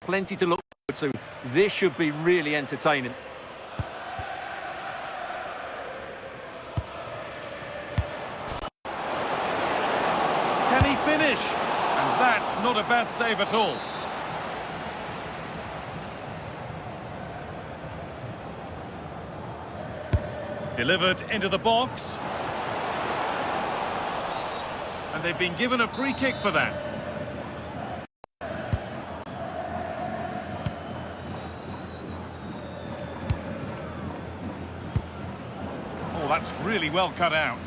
Plenty to look forward to. This should be really entertaining. Can he finish? And that's not a bad save at all. Delivered into the box. And they've been given a free kick for that. Oh, that's really well cut out.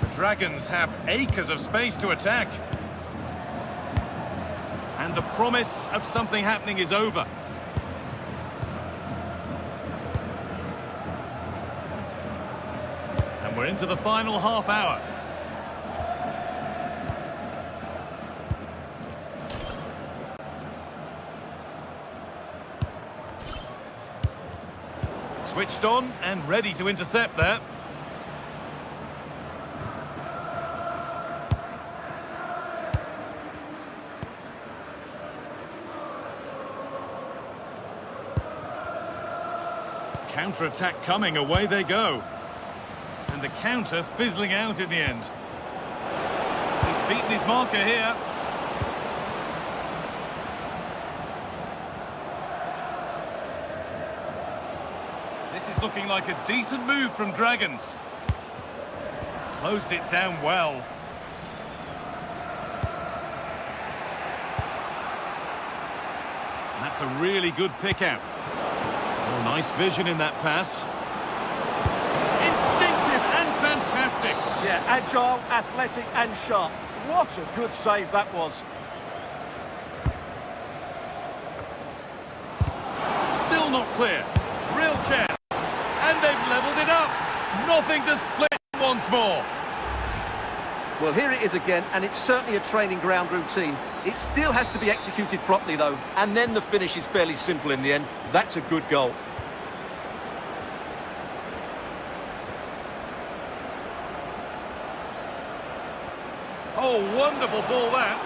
The Dragons have acres of space to attack. And the promise of something happening is over. And we're into the final half hour. Switched on and ready to intercept there. Counter-attack coming, away they go. And the counter fizzling out in the end. He's beaten his marker here. This is looking like a decent move from Dragons. Closed it down well. That's a really good pick-out. Oh, nice vision in that pass. Instinctive and fantastic. Yeah, agile, athletic and sharp. What a good save that was. Still not clear. Real chance. And they've levelled it up. Nothing to split once more. Well, here it is again, and it's certainly a training ground routine. It still has to be executed properly, though, and then the finish is fairly simple in the end. That's a good goal. Oh, wonderful ball that.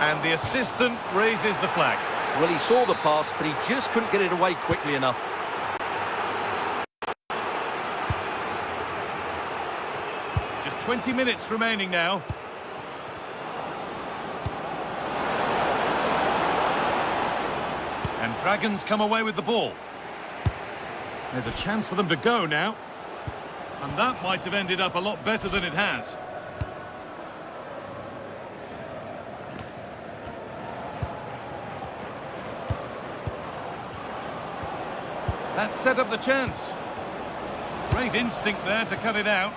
And the assistant raises the flag. Well, he saw the pass, but he just couldn't get it away quickly enough. Just 20 minutes remaining now. And Dragons come away with the ball. There's a chance for them to go now. And that might have ended up a lot better than it has. That set up the chance. Great instinct there to cut it out.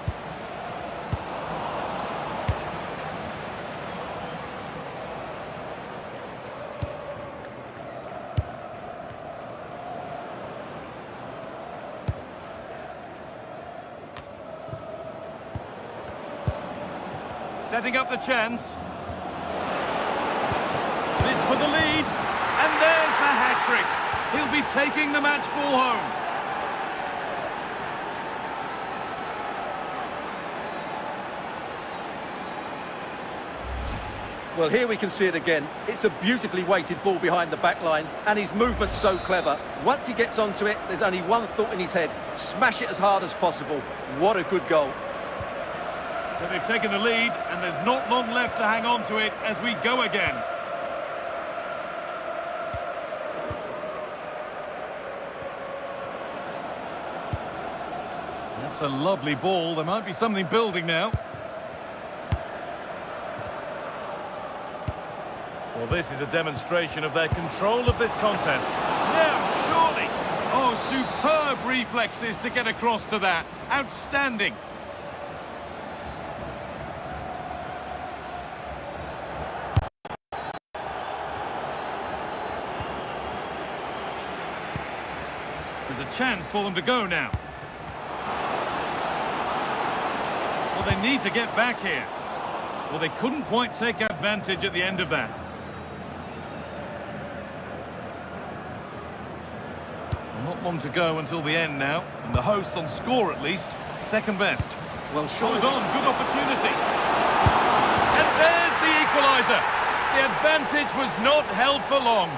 Setting up the chance. This for the lead. And there's the hat-trick. He'll be taking the match ball home. Well, here we can see it again. It's a beautifully weighted ball behind the back line, and his movement's so clever. Once he gets onto it, there's only one thought in his head. Smash it as hard as possible. What a good goal. So they've taken the lead, and there's not long left to hang on to it as we go again. That's a lovely ball. There might be something building now. Well, this is a demonstration of their control of this contest. Now, surely. Oh, superb reflexes to get across to that. Outstanding. There's a chance for them to go now. Well, they need to get back here. Well, they couldn't quite take advantage at the end of that. Not long to go until the end now, and the hosts on score at least, second best. Well, surely... Hold on, good opportunity. And there's the equaliser. The advantage was not held for long.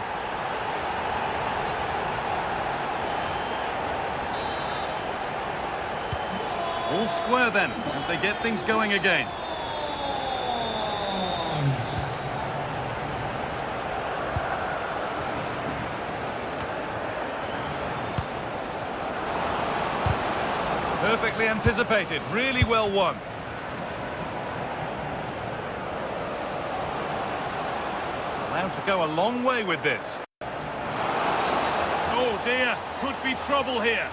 All square then, as they get things going again. Perfectly anticipated, really well won. Allowed to go a long way with this. Oh dear, could be trouble here.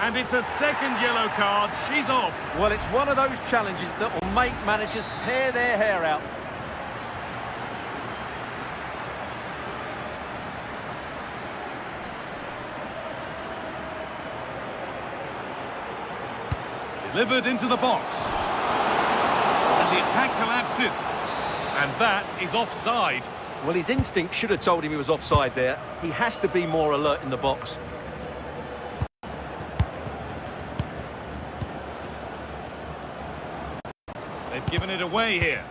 And it's a second yellow card, she's off. Well, it's one of those challenges that will make managers tear their hair out. Delivered into the box. And the attack collapses. And that is offside. Well, his instinct should have told him he was offside there. He has to be more alert in the box. They've given it away here.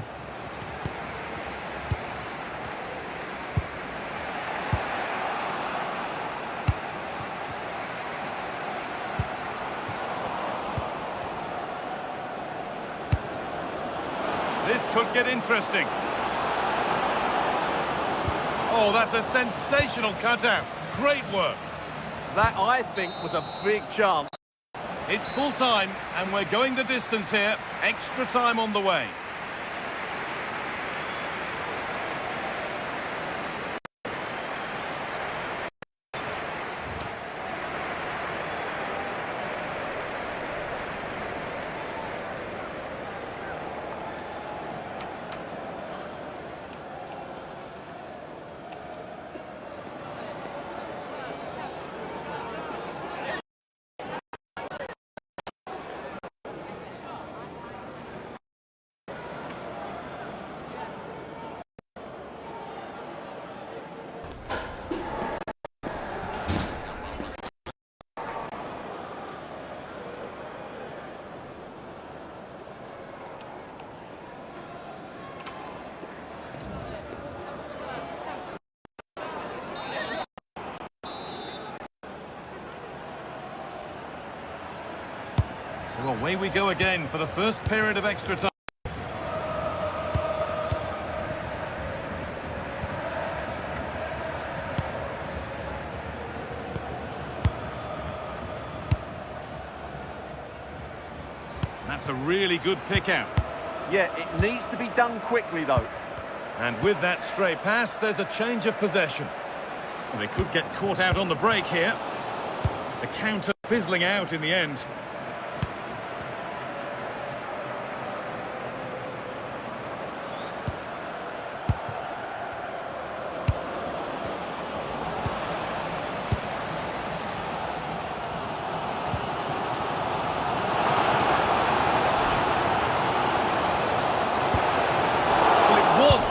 This could get interesting. Oh, that's a sensational cutout. Great work. That, I think, was a big chance. It's full time, and we're going the distance here. Extra time on the way. So away we go again for the first period of extra time. That's a really good pick out. Yeah, it needs to be done quickly, though. And with that stray pass, there's a change of possession. Well, they could get caught out on the break here. The counter fizzling out in the end.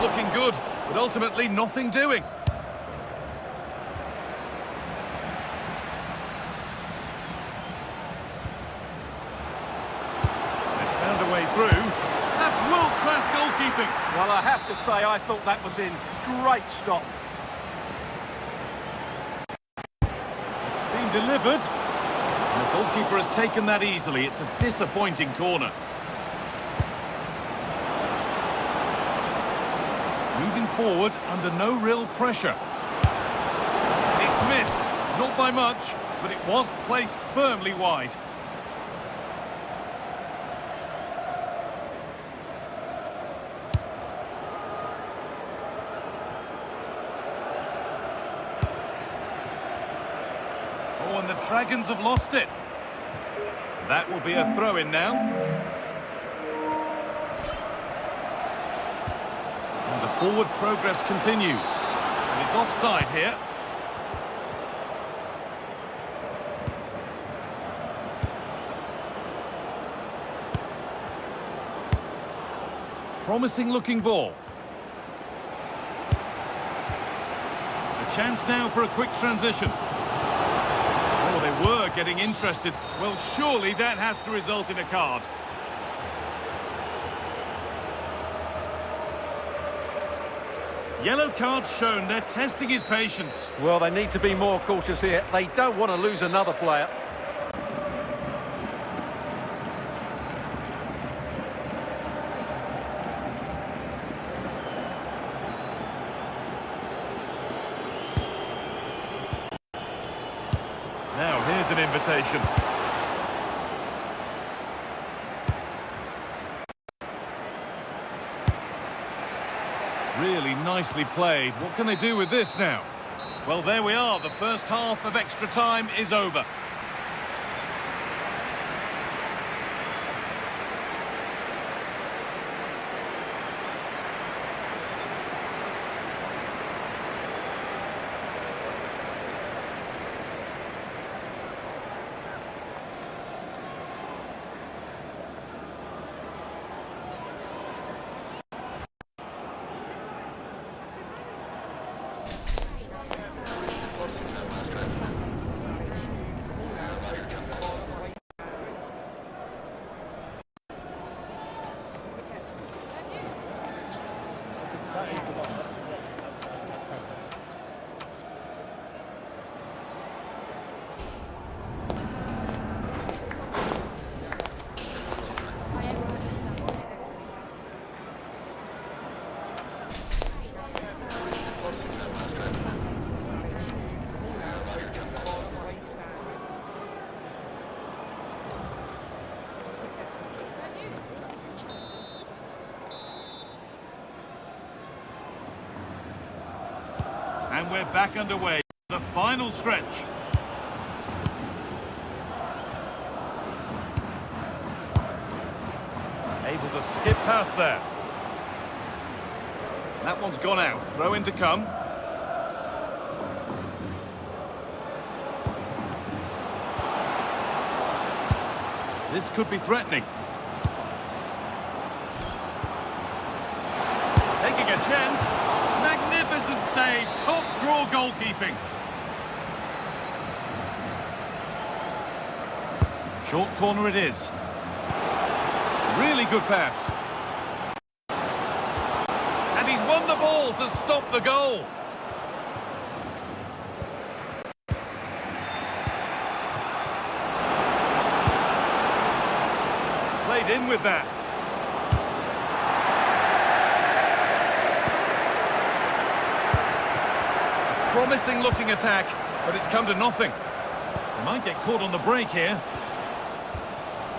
Looking good, but ultimately nothing doing. They found a way through. That's world-class goalkeeping. Well, I have to say, I thought that was in. Great stop. It's been delivered. And the goalkeeper has taken that easily. It's a disappointing corner. Moving forward under no real pressure. It's missed, not by much, but it was placed firmly wide. Oh, and the Dragons have lost it. That will be a throw-in now. The forward progress continues, and it's offside here. Promising looking ball. A chance now for a quick transition. Oh, they were getting interested. Well, surely that has to result in a card. Yellow card shown, they're testing his patience. Well, they need to be more cautious here. They don't want to lose another player. invitation. Really nicely played. What can they do with this now? Well, there we are. The first half of extra time is over. And we're back underway. The final stretch. Able to skip past there. That one's gone out. Throw in to come. This could be threatening. Taking a chance. Magnificent save. Top draw goalkeeping. Short corner it is. Really good pass. And he's won the ball to stop the goal. Played in with that. Promising looking attack, but it's come to nothing. They might get caught on the break here.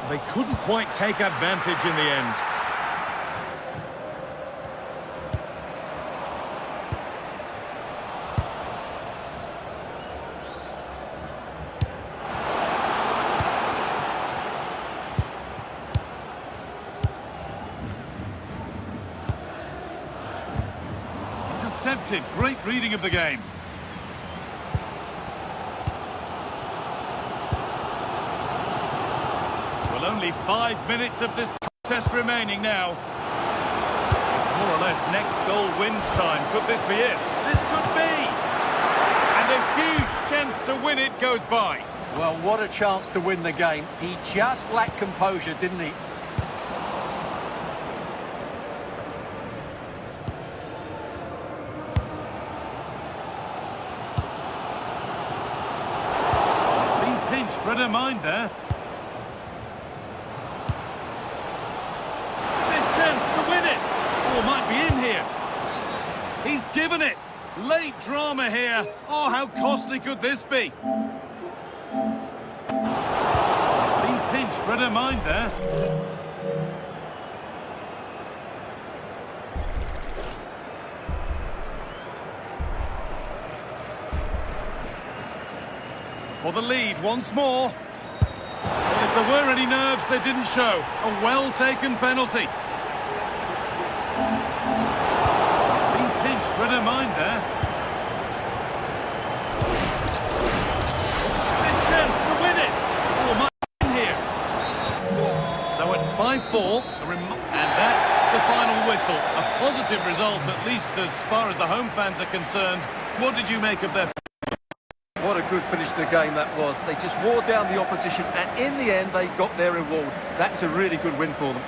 They couldn't quite take advantage in the end. Intercepted. Great reading of the game. Only 5 minutes of this contest remaining now. It's more or less next goal wins time. Could this be it? This could be! And a huge chance to win it goes by. Well, what a chance to win the game. He just lacked composure, didn't he? He's been pinched, read her mind there. Might be in here. He's given it. Late drama here. Oh, how costly could this be? It's been pinched. Read her mind there. For the lead once more. If there were any nerves, they didn't show. A well-taken penalty. Read her mind there. This chance to win it. Oh, might be in here. So at 5-4, and that's the final whistle. A positive result, at least as far as the home fans are concerned. What did you make of their... What a good finish to the game that was. They just wore down the opposition, and in the end, they got their reward. That's a really good win for them.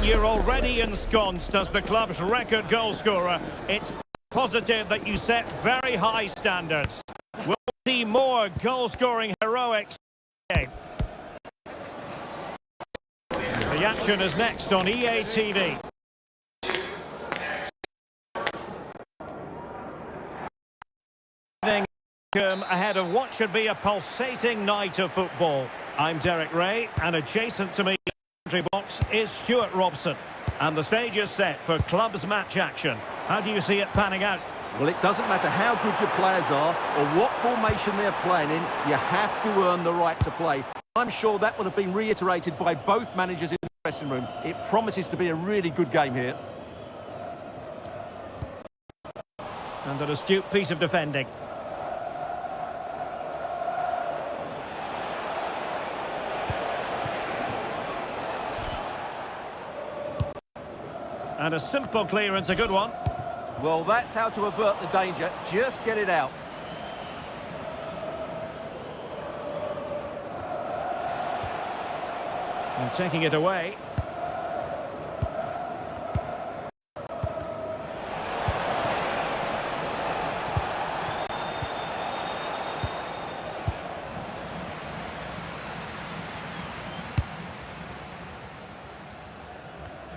When you're already ensconced as the club's record goal scorer, it's positive that you set very high standards. We'll see more goal-scoring heroics. The action is next on EA TV. Ahead of what should be a pulsating night of football. I'm Derek Ray, and adjacent to me in the commentary box is Stuart Robson. And the stage is set for clubs match action. How do you see it panning out? Well, it doesn't matter how good your players are or what formation they're playing in, you have to earn the right to play. I'm sure that would have been reiterated by both managers in the dressing room. It promises to be a really good game here. And an astute piece of defending. And a simple clearance, a good one. Well, that's how to avert the danger. Just get it out. And taking it away.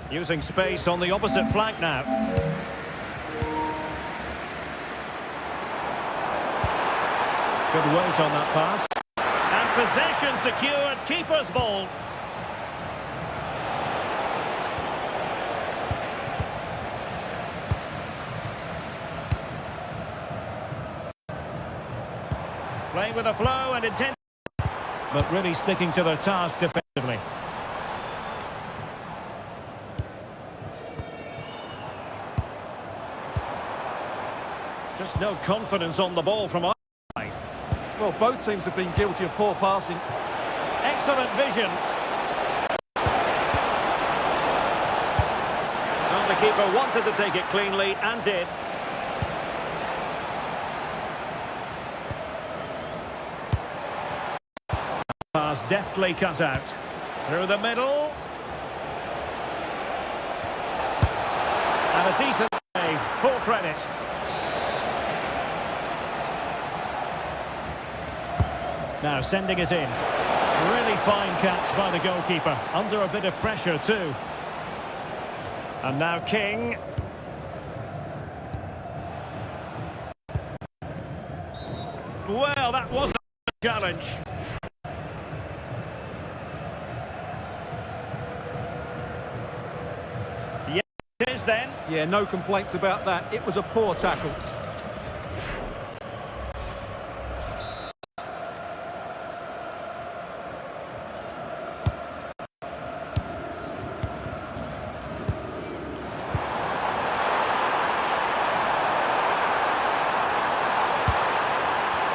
Using space on the opposite flank now. Good weight on that pass. And possession secured, keeper's ball. Playing with a flow and intent, but really sticking to their task defensively. Just no confidence on the ball from our side. Well, both teams have been guilty of poor passing. Excellent vision. And the keeper wanted to take it cleanly and did. Pass deftly cut out. Through the middle. And a decent save. Full credit. Now sending it in. Really fine catch by the goalkeeper. Under a bit of pressure too. And now King. Well, that was a challenge. Yeah, it is then. Yeah, no complaints about that. It was a poor tackle.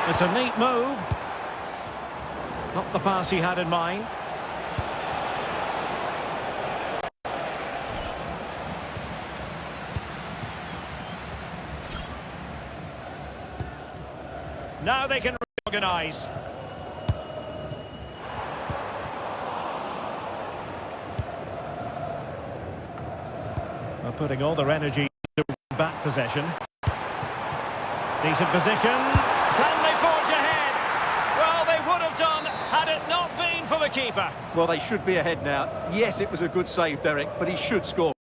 It's a neat move. Not the pass he had in mind. Now they can reorganise. They're putting all their energy into back possession. Decent position. Can they forge ahead? Well, they would have done had it not been for the keeper. Well, they should be ahead now. Yes, it was a good save, Derek, but he should score.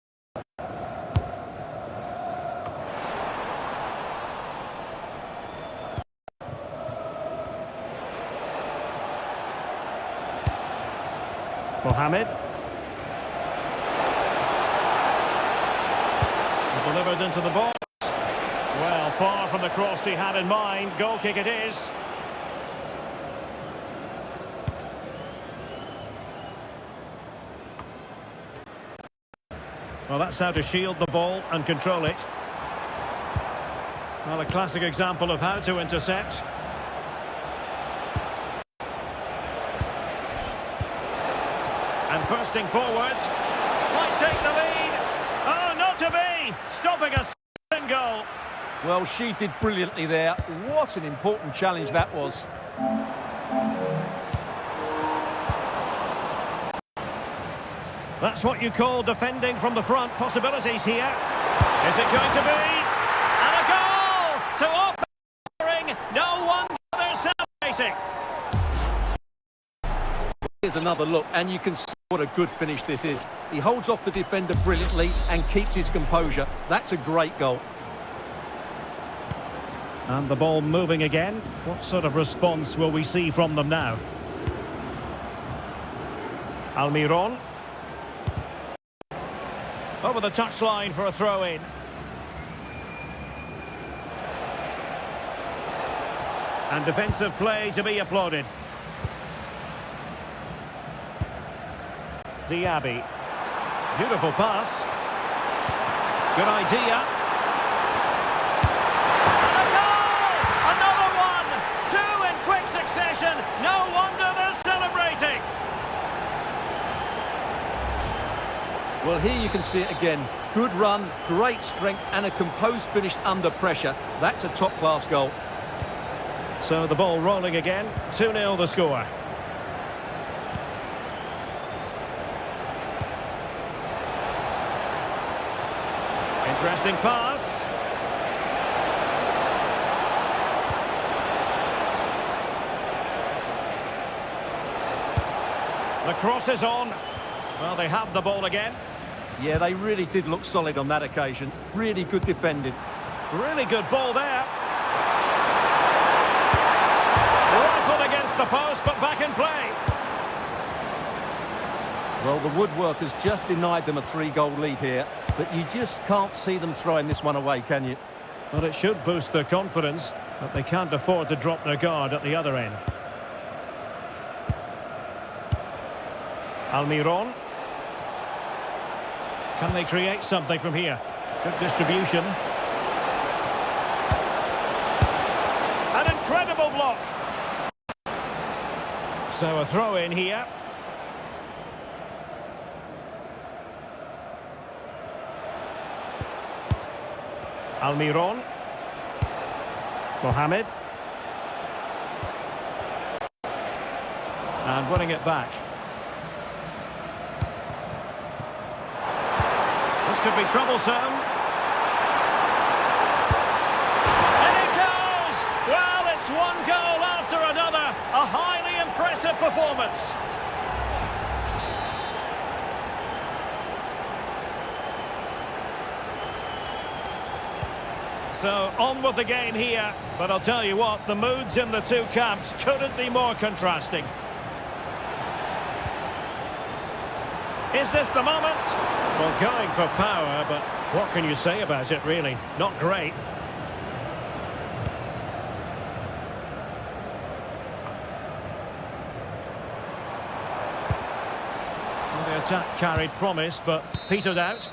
Mohamed. Delivered into the box. Well, far from the cross he had in mind. Goal kick it is. Well, that's how to shield the ball and control it. Well, a classic example of how to intercept. And bursting forward. Might take the lead. Oh, not to be. Stopping a second goal. Well, she did brilliantly there. What an important challenge that was. That's what you call defending from the front. Possibilities here. Is it going to be? And a goal to open the ring. No wonder they're celebrating. Here's another look, and you can see what a good finish this is. He holds off the defender brilliantly and keeps his composure. That's a great goal. And the ball moving again. What sort of response will we see from them now? Almiron. Over the touchline for a throw-in. And defensive play to be applauded. Diaby. Beautiful pass. Good idea. And a goal! Another one! Two in quick succession. No wonder they're celebrating. Well, here you can see it again. Good run, great strength, and a composed finish under pressure. That's a top-class goal. So the ball rolling again. 2-0 the score. Interesting pass. The cross is on. Well, they have the ball again. Yeah, they really did look solid on that occasion. Really good defending. Really good ball there. Rifled against the post, but back in play. Well, the woodworkers just denied them a 3-goal lead here, but you just can't see them throwing this one away, can you? Well, it should boost their confidence, but they can't afford to drop their guard at the other end. Almiron. Can they create something from here? Good distribution. An incredible block. So a throw in here. Almiron. Mohamed. And winning it back. This could be troublesome. And it goes! Well, it's one goal after another. A highly impressive performance. So, on with the game here. But I'll tell you what, the moods in the two camps couldn't be more contrasting. Is this the moment? Well, going for power, but what can you say about it, really? Not great. Well, the attack carried promise, but petered out.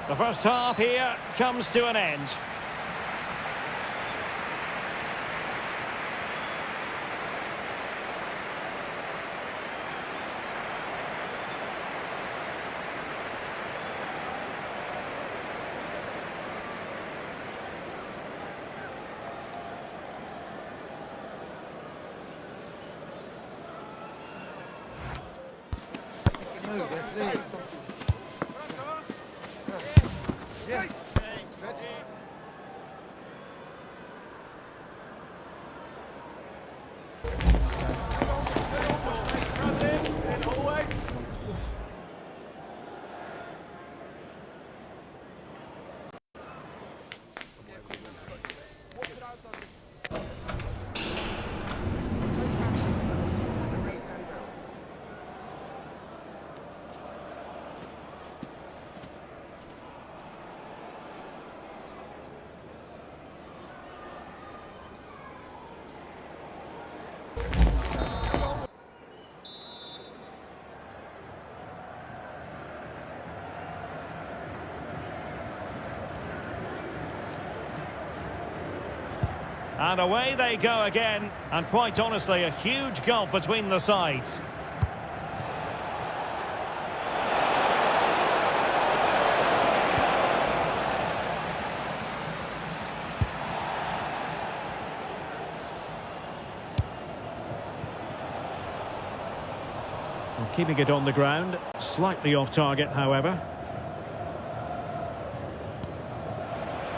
The first half here comes to an end. That's it. Yeah. Stretch it. And away they go again. And quite honestly, a huge gulf between the sides. Keeping it on the ground. Slightly off target, however.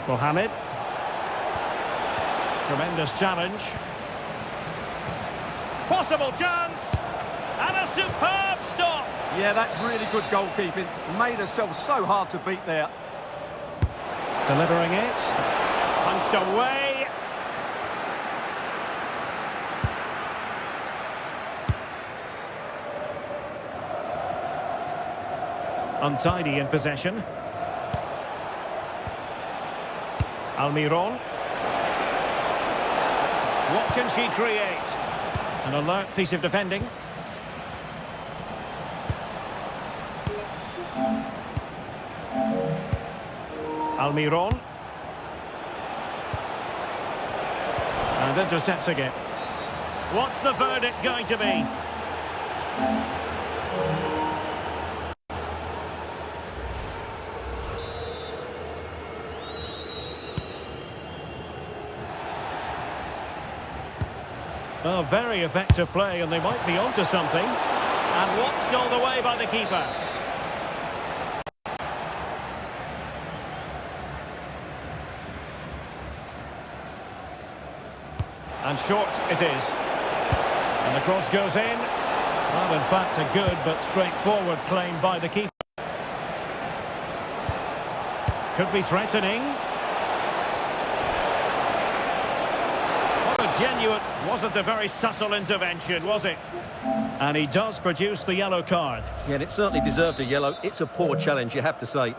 Mohamed. Tremendous challenge. Possible chance. And a superb stop. Yeah, that's really good goalkeeping. Made herself so hard to beat there. Delivering it. Punched away. Untidy in possession. Almiron. What can she create? An alert piece of defending. Almiron. And intercepting it. What's the verdict going to be? Oh, very effective play, and they might be onto something. And watched all the way by the keeper. And short it is. And the cross goes in. Well, in fact, a good but straightforward claim by the keeper. Could be threatening. What a genuine... Wasn't a very subtle intervention, was it? And he does produce the yellow card. Yeah, and it certainly deserved a yellow. It's a poor challenge, you have to say.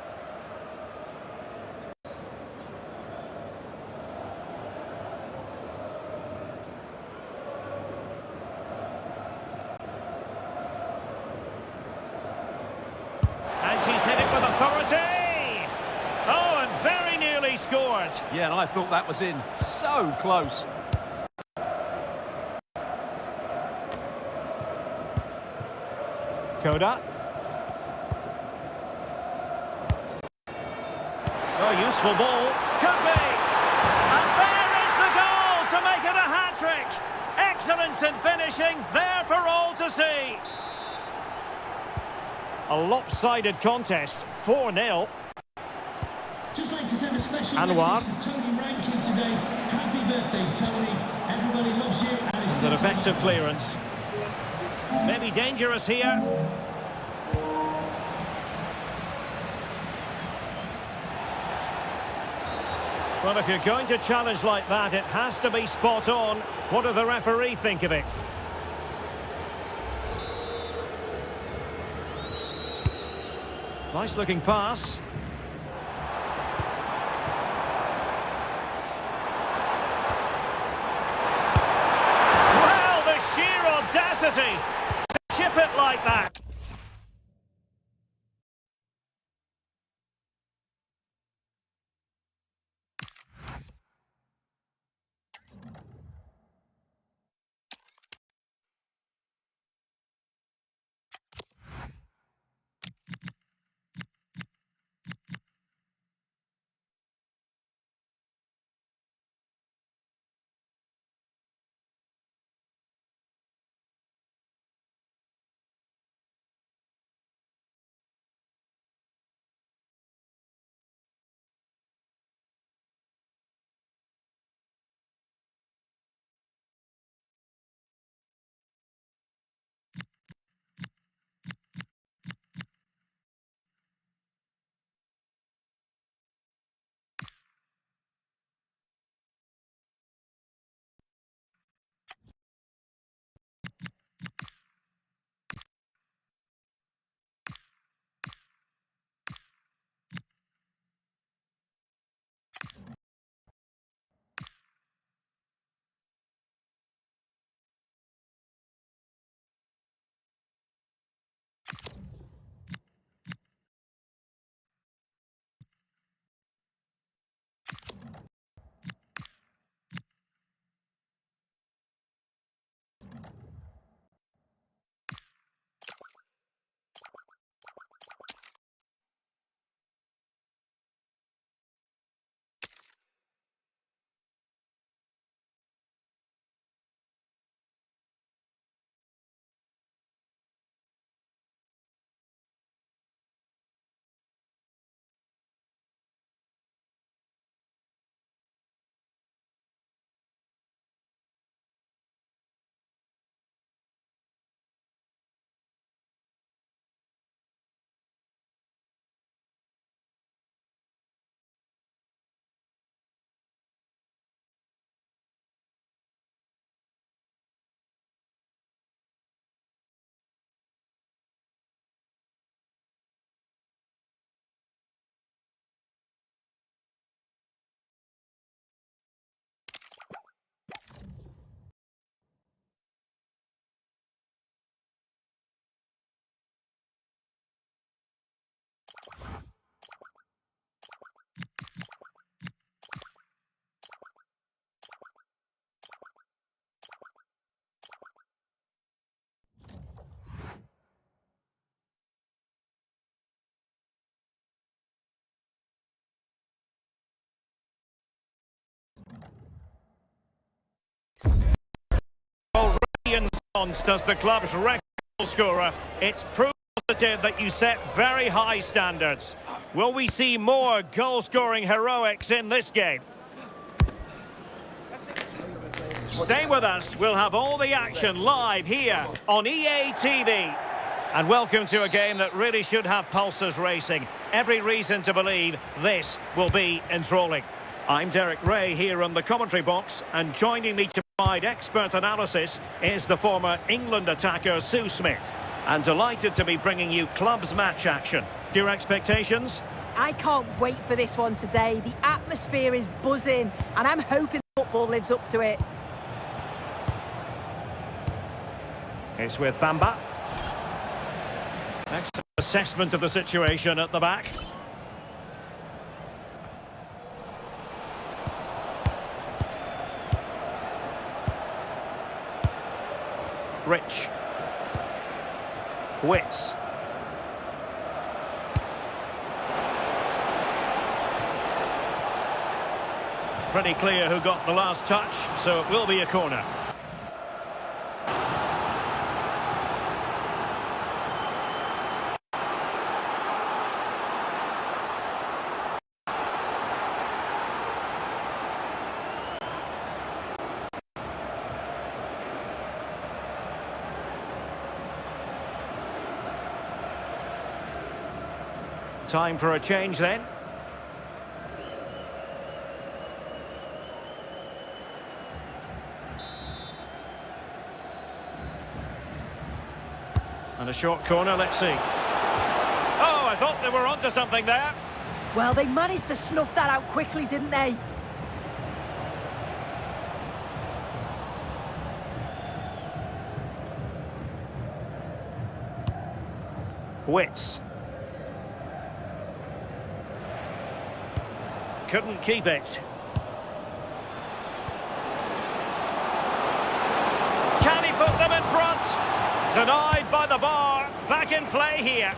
And she's hit it with authority! Oh, and very nearly scored. Yeah, and I thought that was in. So close. Koda. Oh, useful ball. Could be. And there is the goal to make it a hat-trick. Excellence in finishing, there for all to see. A lopsided contest, 4-0. Just like to send a special Anwar. message to Tony Rankin today. Happy birthday, Tony. Everybody loves you. And it's An effective clearance. Maybe dangerous here. Well, if you're going to challenge like that, it has to be spot on. What do the referee think of it? Nice looking pass. Well, the sheer audacity to chip it like that. announced as the club's record goal scorer, it's proof positive that you set very high standards. Will we see more goal-scoring heroics in this game? Stay with us. We'll have all the action live here on EA TV. And welcome to a game that really should have pulses racing. Every reason to believe this will be enthralling. I'm Derek Ray here on the commentary box, and joining me to provide expert analysis is the former England attacker Sue Smith. And delighted to be bringing you clubs match action. Your expectations? I can't wait for this one today. The atmosphere is buzzing, and I'm hoping football lives up to it. It's with Bamba. Excellent assessment of the situation at the back. Rich. Wits. Pretty clear who got the last touch, so it will be a corner. Time for a change then. And a short corner, let's see. Oh, I thought they were onto something there. Well, they managed to snuff that out quickly, didn't they? Wits. Couldn't keep it. Can he put them in front? Denied by the bar. Back in play here.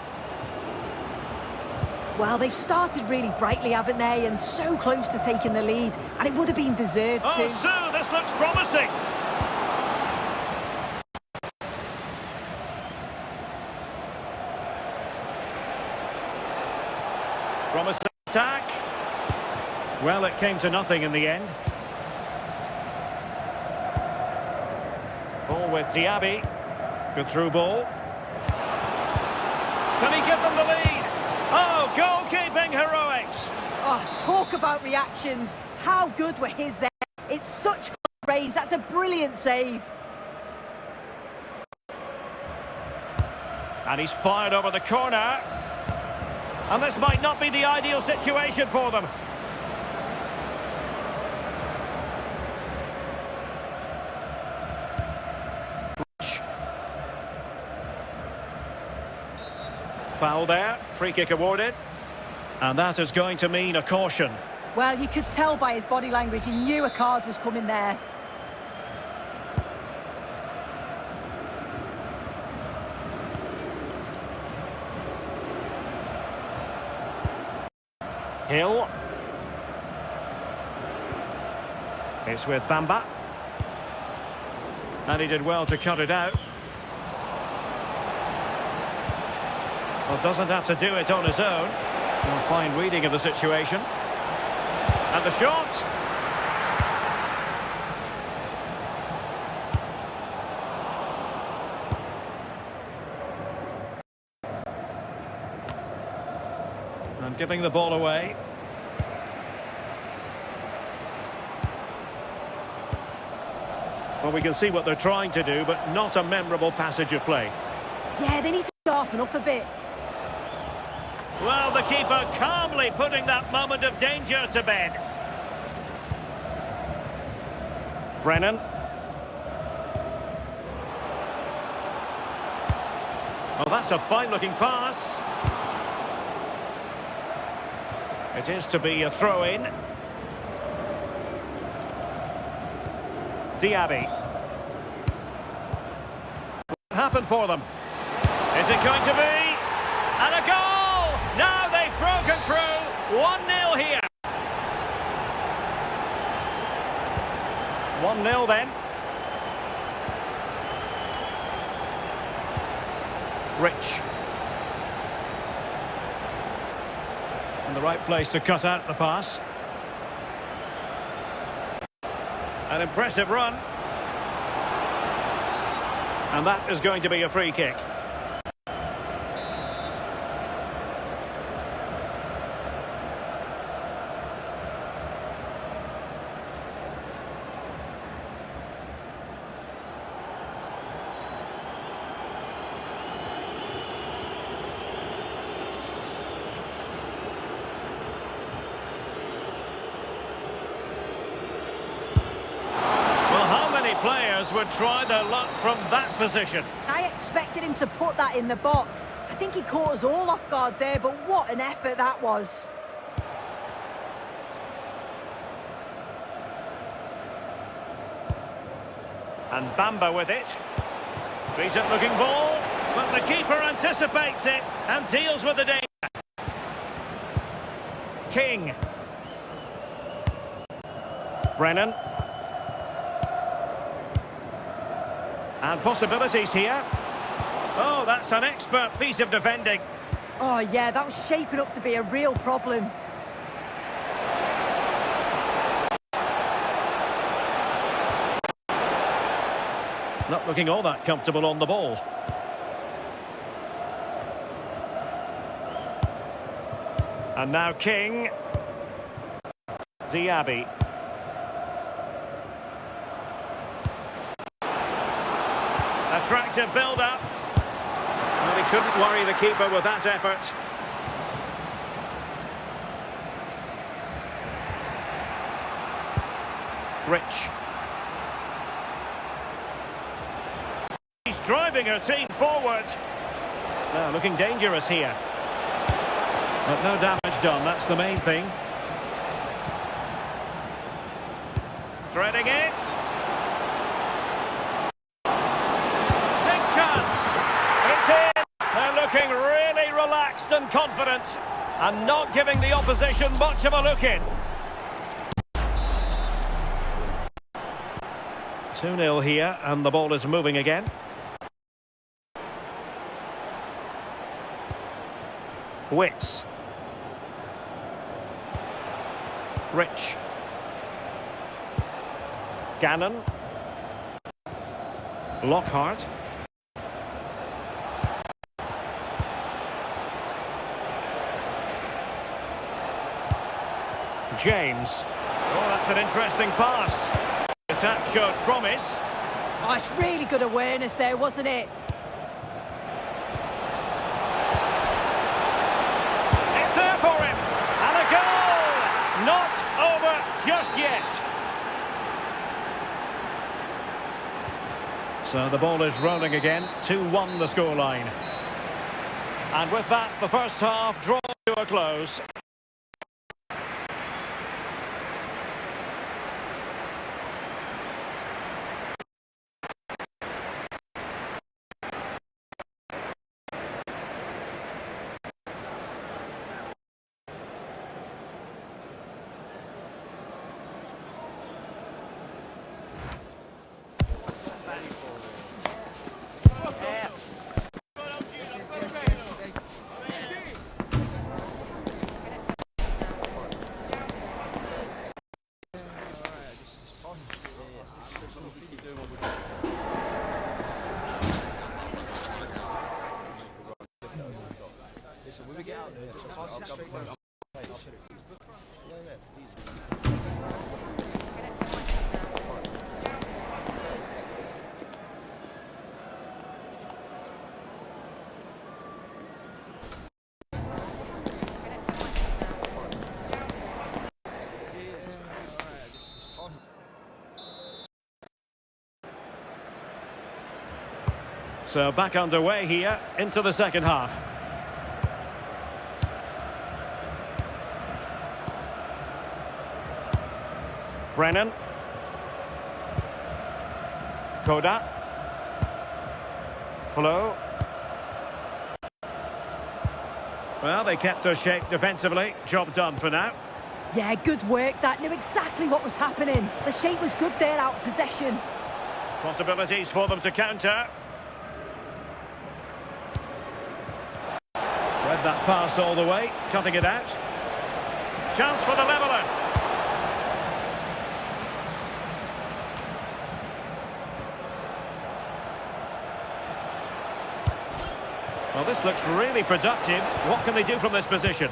Well, they've started really brightly, haven't they? And so close to taking the lead. And it would have been deserved too. Oh, Sue, this looks promising. Promising attack. Well, it came to nothing in the end. Ball with Diaby. Good through ball. Can he give them the lead? Oh, goalkeeping heroics. Oh, talk about reactions. How good were his there? It's such range. That's a brilliant save. And he's fired over the corner. And this might not be the ideal situation for them. Foul there, free kick awarded. And that is going to mean a caution. Well, you could tell by his body language he knew a card was coming there. Hill. It's with Bamba. And he did well to cut it out. Well, doesn't have to do it on his own. A fine reading of the situation. And the shot. And giving the ball away. Well, we can see what they're trying to do, but not a memorable passage of play. Yeah, they need to sharpen up a bit. Well, the keeper calmly putting that moment of danger to bed. Brennan. Oh, that's a fine-looking pass. It is to be a throw-in. Diaby. What happened for them? Is it going to be? And a goal! Now they've broken through. 1-0 here. 1-0 then. Rich. In the right place to cut out the pass. An impressive run. And that is going to be a free kick. Players would try their luck from that position. I expected him to put that in the box. I think he caught us all off guard there, but what an effort that was. And Bamba with it. Decent looking ball, but the keeper anticipates it and deals with the danger. King. Brennan. And possibilities here. Oh, that's an expert piece of defending. Oh, yeah, that was shaping up to be a real problem. Not looking all that comfortable on the ball. And now King. Diaby. Attractive build-up. Well, he couldn't worry the keeper with that effort. Rich. He's driving her team forward. Now, looking dangerous here. But no damage done, that's the main thing. Threading it. They're looking really relaxed and confident and not giving the opposition much of a look in. 2-0 here and the ball is moving again. Wits. Rich. Gannon. Lockhart. James. Oh, that's an interesting pass. The attack showed promise. Oh, it's really good awareness there, wasn't it? It's there for him. And a goal! Not over just yet. So the ball is rolling again. 2-1 the scoreline. And with that, the first half drawn to a close. So back underway here into the second half. Brennan. Koda. Flo. Well, they kept their shape defensively. Job done for now. Yeah, good work. That knew exactly what was happening. The shape was good there out of possession. Possibilities for them to counter. Read that pass all the way, cutting it out. Chance for the leveller. Well, this looks really productive. What can they do from this position?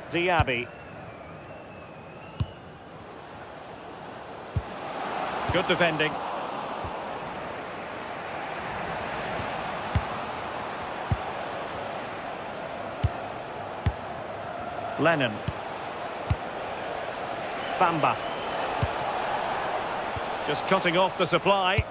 Diaby. Good defending. Lennon. Bamba. Just cutting off the supply.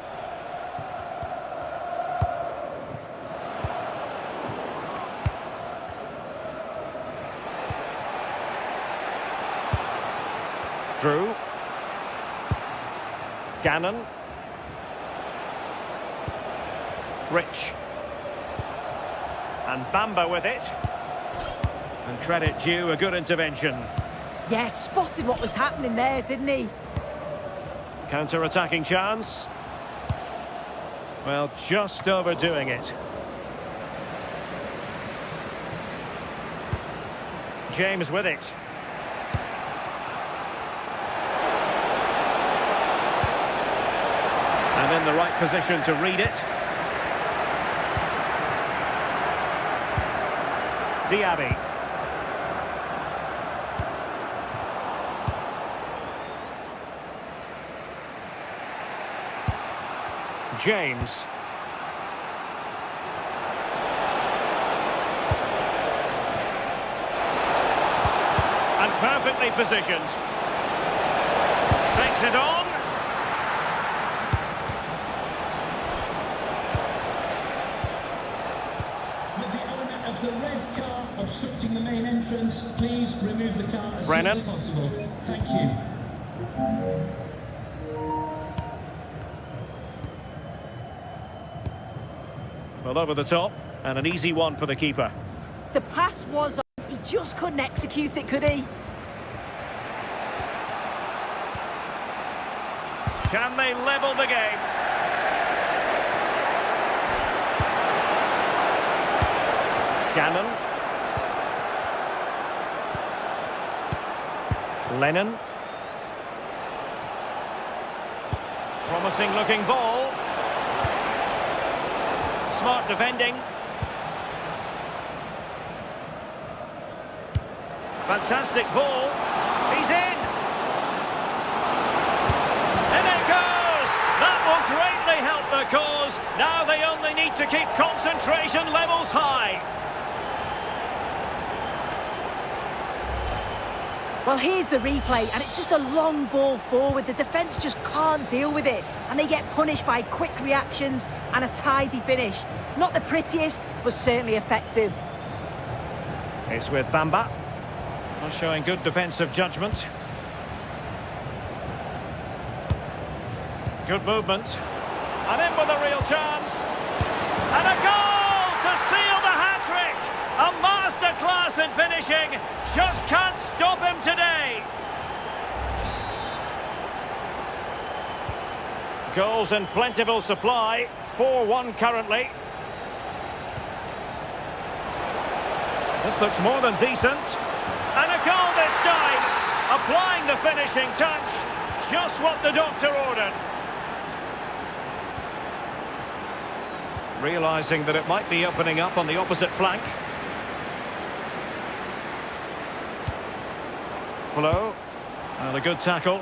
Drew. Gannon. Rich. And Bamba with it. And credit due, a good intervention. Yeah, spotted what was happening there, didn't he? Counter-attacking chance. Well, just overdoing it. James with it. And in the right position to read it. Diaby. James. And perfectly positioned. Takes it on. With the owner of the red car obstructing the main entrance, please remove the car as Brennan. soon as possible. Thank you. Well, over the top, and an easy one for the keeper. The pass was on, he just couldn't execute it, could he? Can they level the game? Gannon. Lennon. Promising looking ball. Smart defending. Fantastic ball. He's in. And it goes. That will greatly help the cause. Now they only need to keep concentration levels high. Well, here's the replay, and it's just a long ball forward. The defence just can't deal with it, and they get punished by quick reactions and a tidy finish. Not the prettiest, but certainly effective. It's with Bamba. Not showing good defensive judgment. Good movement. And in with a real chance. And a goal to seal the hat-trick. A masterclass in finishing. Just can't stop him today. Goals in plentiful supply. 4-1 currently. This looks more than decent. And a goal this time. Applying the finishing touch. Just what the doctor ordered. Realising that it might be opening up on the opposite flank. Flow. And a good tackle.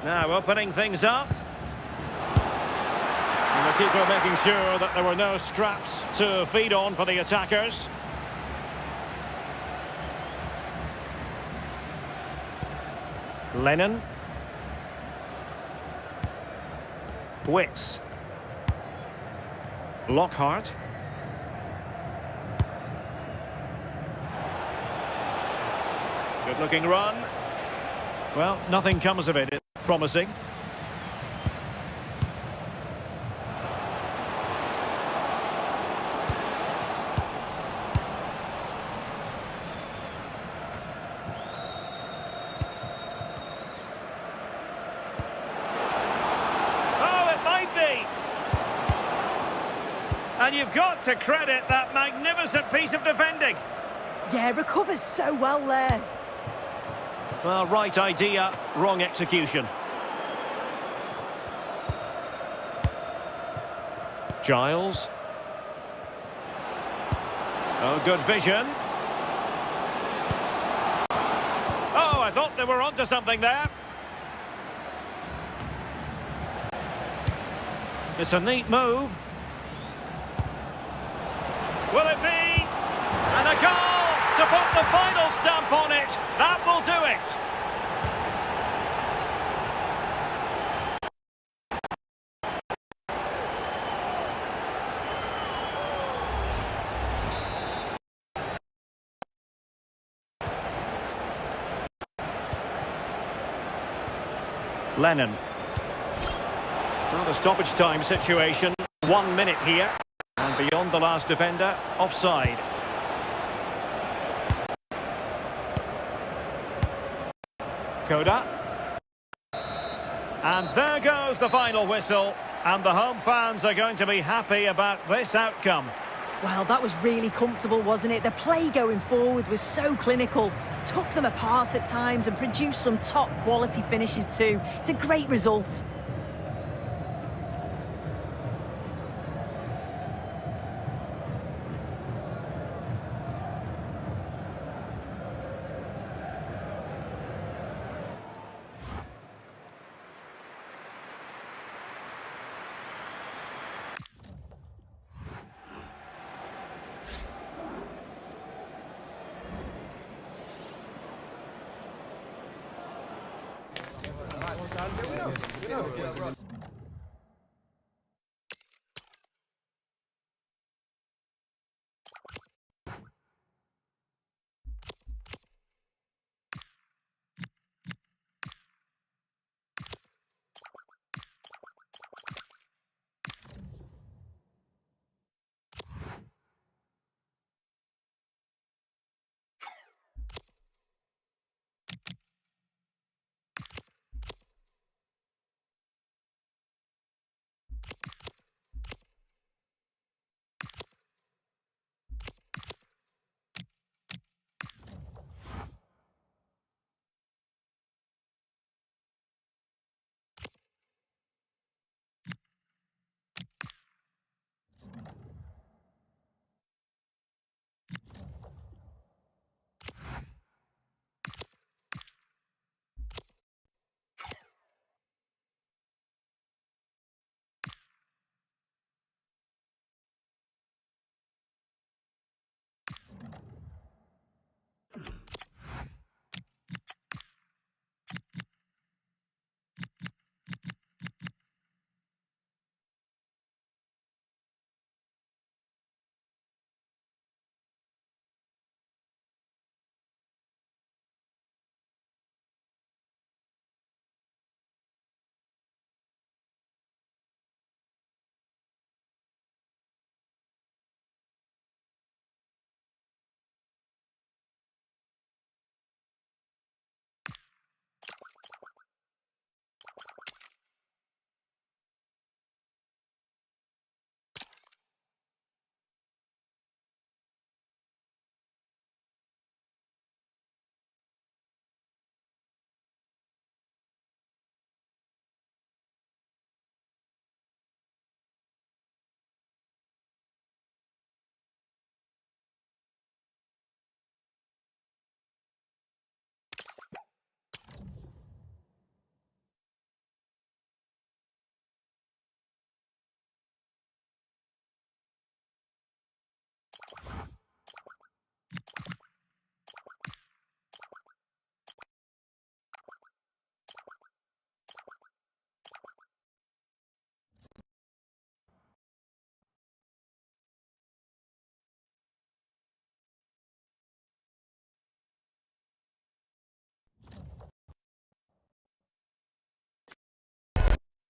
Now opening things up. And the keeper making sure that there were no scraps to feed on for the attackers. Lennon. Wits. Lockhart. Good looking run. Well, nothing comes of it. It's promising. And you've got to credit that magnificent piece of defending. Yeah, recovers so well there. Well, right idea, wrong execution. Giles. Oh, good vision. Oh, I thought they were onto something there. It's a neat move. Will it be? And a goal to put the final stamp on it. That will do it. Lennon. Well, the stoppage time situation. 1 minute here. And beyond the last defender, offside. Coda. And there goes the final whistle. And the home fans are going to be happy about this outcome. Well, that was really comfortable, wasn't it? The play going forward was so clinical. Took them apart at times and produced some top quality finishes too. It's a great result.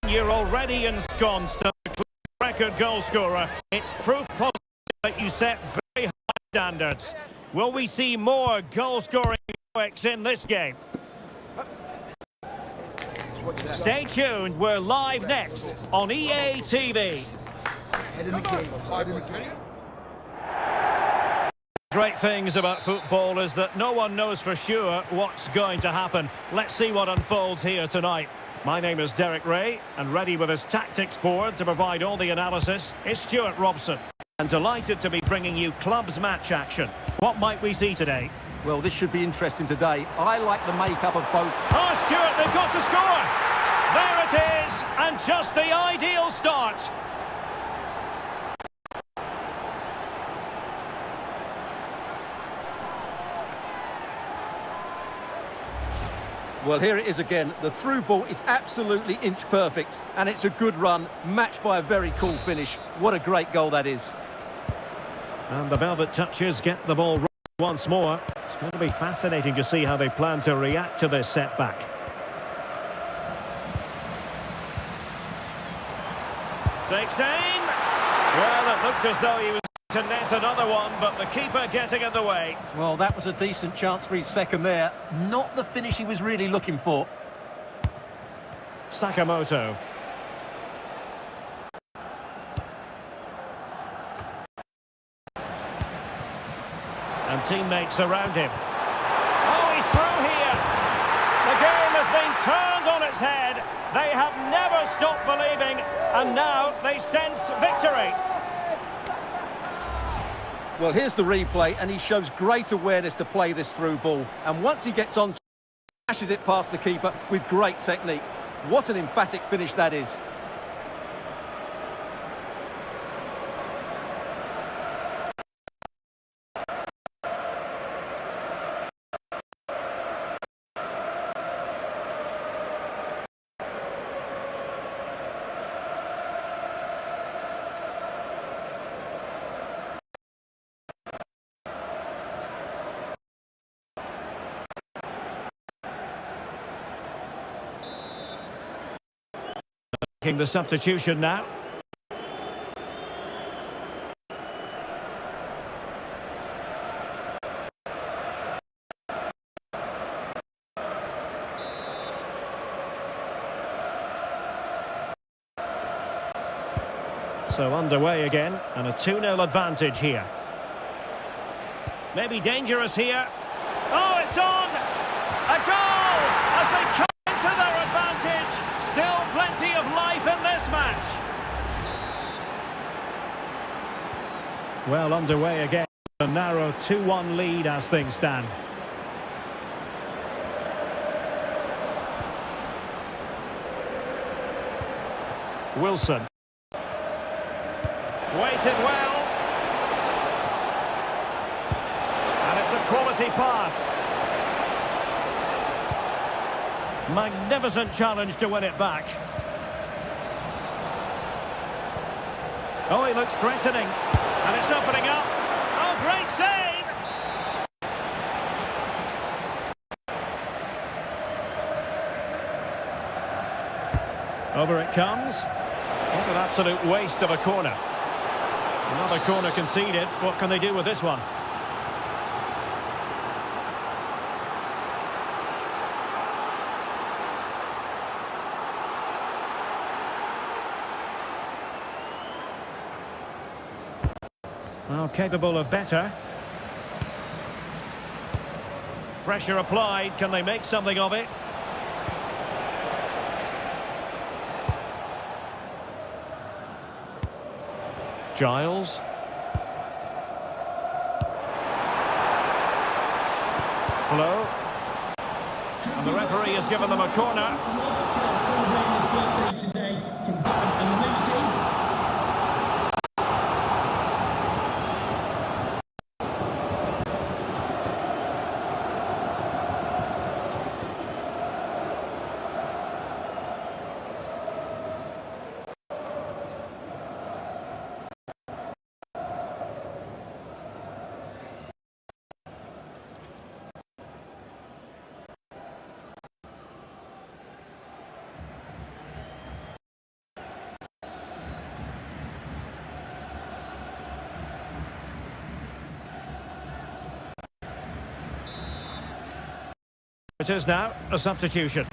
You're already ensconced as the record goal scorer. It's proof positive that you set very high standards. Will we see more goal-scoring heroics in this game? Stay tuned, we're live next on EA TV. Head in the game. Head in the game. Great things about football is that no one knows for sure what's going to happen. Let's see what unfolds here tonight. My name is Derek Ray, and ready with his tactics board to provide all the analysis is Stuart Robson. And delighted to be bringing you Clubs match action. What might we see today? Well, this should be interesting today. I like the makeup of both. Oh, Stuart, they've got to score! There it is, and just the ideal start. Well, here it is again. The through ball is absolutely inch perfect, and it's a good run, matched by a very cool finish. What a great goal that is. And the Velvet Touchers get the ball once more. It's going to be fascinating to see how they plan to react to this setback. Takes aim. Well, it looked as though he was to net another one, but the keeper getting in the way. Well, that was a decent chance for his second there. Not the finish he was really looking for. Sakamoto. And teammates around him. Oh, he's through here. The game has been turned on its head. They have never stopped believing, and now they sense victory. Well, here's the replay, and he shows great awareness to play this through ball. And once he gets on, smashes it past the keeper with great technique. What an emphatic finish that is. The substitution now. So underway again, and a 2-0 advantage here. Maybe dangerous here. Oh, it's on! A goal as they come into their advantage. Still plenty of life in this match. Well, underway again. A narrow 2-1 lead as things stand. Wilson. Waited well. And it's a quality pass. Magnificent challenge to win it back. Oh, he looks threatening. And it's opening up. Oh, great save! Over it comes. What an absolute waste of a corner. Another corner conceded. What can they do with this one? Well, capable of better. Pressure applied. Can they make something of it? Giles. Flo. And the referee has given them a corner. Celebrating his birthday today from Dad and Lucy. It is now a substitution.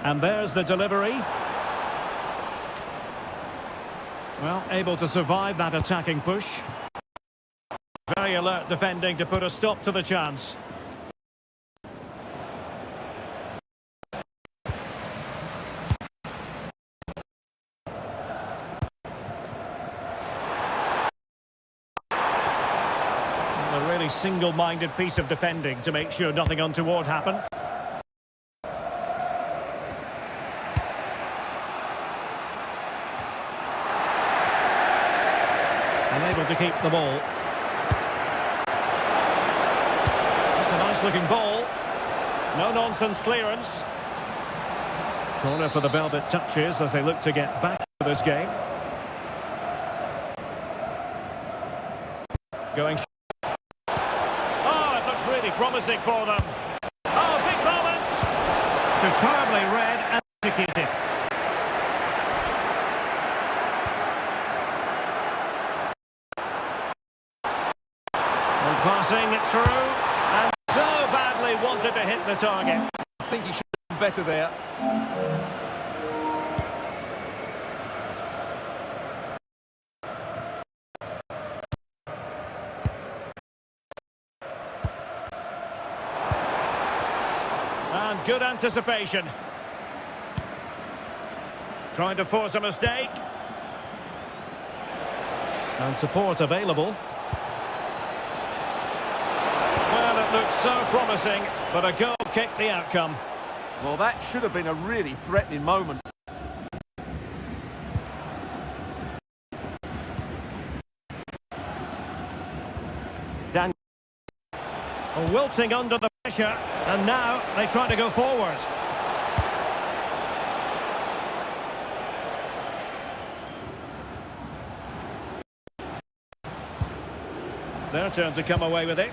And there's the delivery. Well, able to survive that attacking push. Very alert defending to put a stop to the chance. A really single-minded piece of defending to make sure nothing untoward happened. Unable to keep the ball. It's a nice-looking ball. No-nonsense clearance. Corner for the Velvet Touches as they look to get back to this game. Going. Oh, it looked really promising for them. Oh, big moment. Superbly read and executed. Passing it through, and so badly wanted to hit the target. I think he should have been better there. And good anticipation. Trying to force a mistake. And support available. Looks so promising, but a goal kicked the outcome. Well, that should have been a really threatening moment. Dan wilting under the pressure, and now they try to go forward. Their turn to come away with it.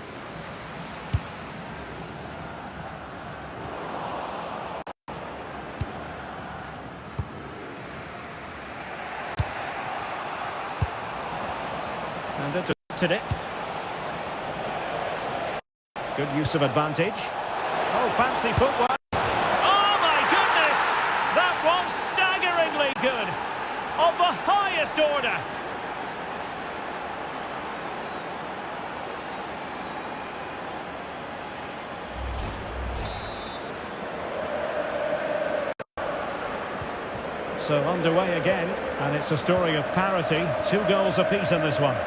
And intercepted it. Good use of advantage. Oh, fancy footwork. Oh, my goodness! That was staggeringly good. Of the highest order. So underway again, and it's a story of parity. 2 goals apiece in this one.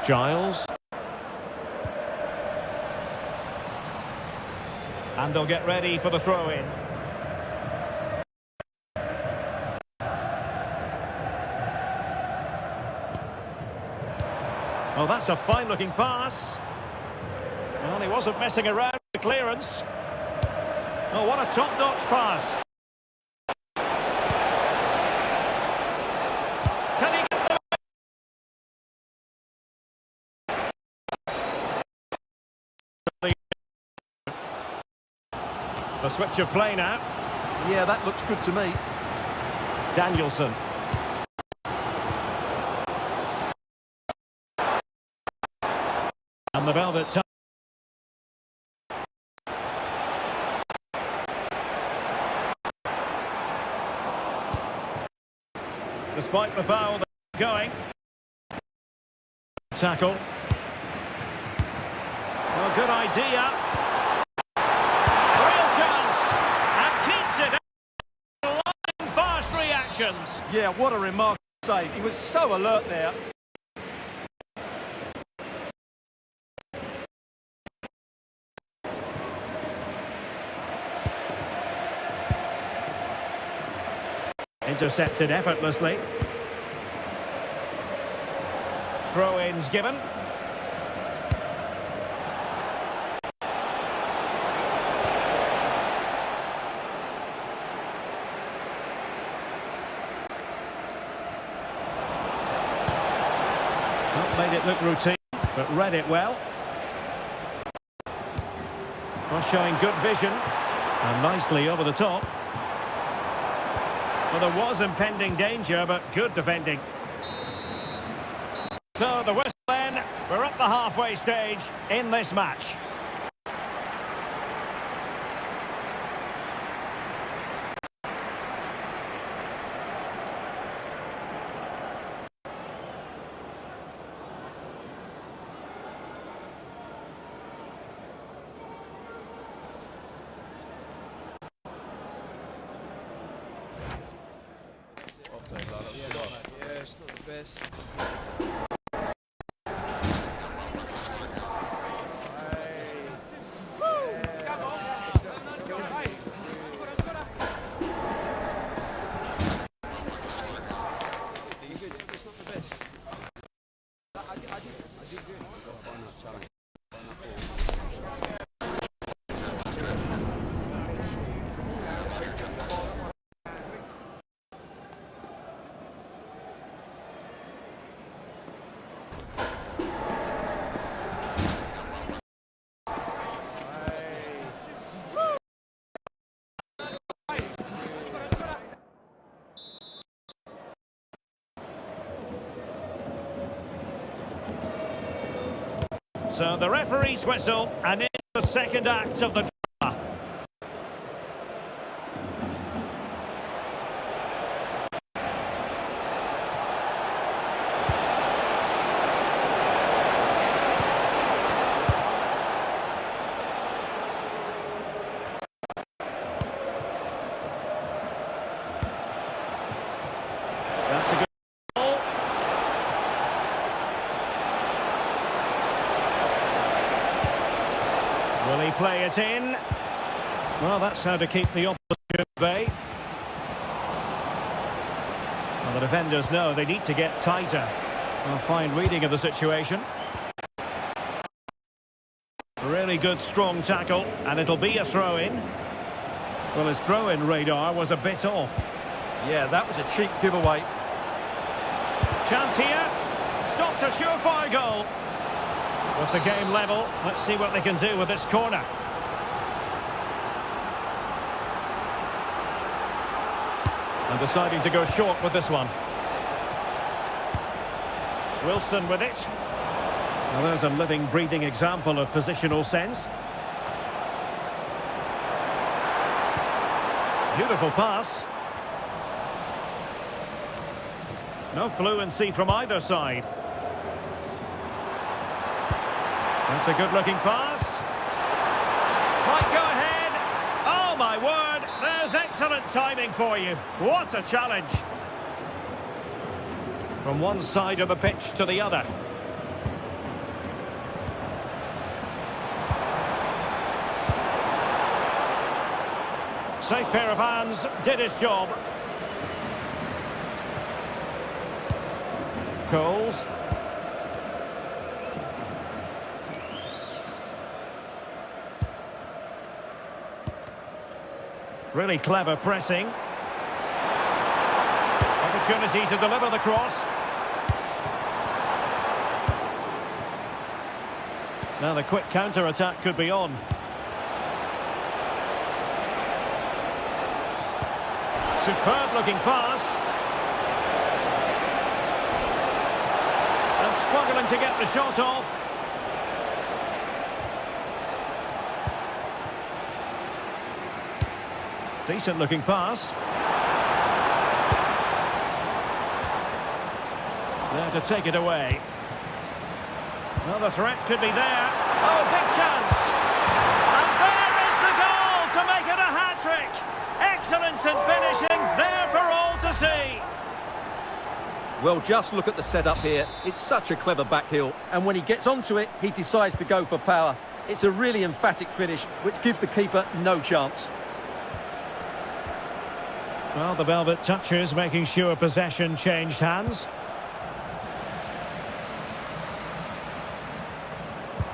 Giles. And they'll get ready for the throw-in. Oh, that's a fine-looking pass. Well, he wasn't messing around with the clearance. Oh, what a top-notch pass. Can he get the switch of play now? Yeah, that looks good to me. Danielson. And the Velvet Touch. Despite the foul, they're going. Tackle. Well, good idea. Real chance. And keeps it out. Line fast reactions. Yeah, what a remarkable save. He was so alert there. Intercepted effortlessly. Throw-ins given. Not made it look routine, but read it well. Was showing good vision, and nicely over the top. Well, there was impending danger, but good defending. So the whistle then, we're at the halfway stage in this match. best. So the referee's whistle, and it's the second act of the drama. That's a good goal. Will he play it in? Well, that's how to keep the opposition at bay. Well, the defenders know they need to get tighter. A fine reading of the situation. Really good, strong tackle, and it'll be a throw-in. Well, his throw-in radar was a bit off. Yeah, that was a cheap giveaway. Chance here. Stopped a surefire goal. With the game level, let's see what they can do with this corner. And deciding to go short with this one. Wilson with it. Well, there's a living, breathing example of positional sense. Beautiful pass. No fluency from either side. That's a good-looking pass. Might go ahead. Oh, my word. There's excellent timing for you. What a challenge. From one side of the pitch to the other. Safe pair of hands, did his job. Coles. Really clever pressing. Opportunity to deliver the cross. Now the quick counter-attack could be on. Superb looking pass. And struggling to get the shot off. Decent looking pass. There to take it away. Well, the threat could be there. Oh, big chance. And there is the goal to make it a hat-trick. Excellence in finishing, there for all to see. Well, just look at the setup here. It's such a clever back heel, and when he gets onto it, he decides to go for power. It's a really emphatic finish, which gives the keeper no chance. Well, the velvet touches, making sure possession changed hands.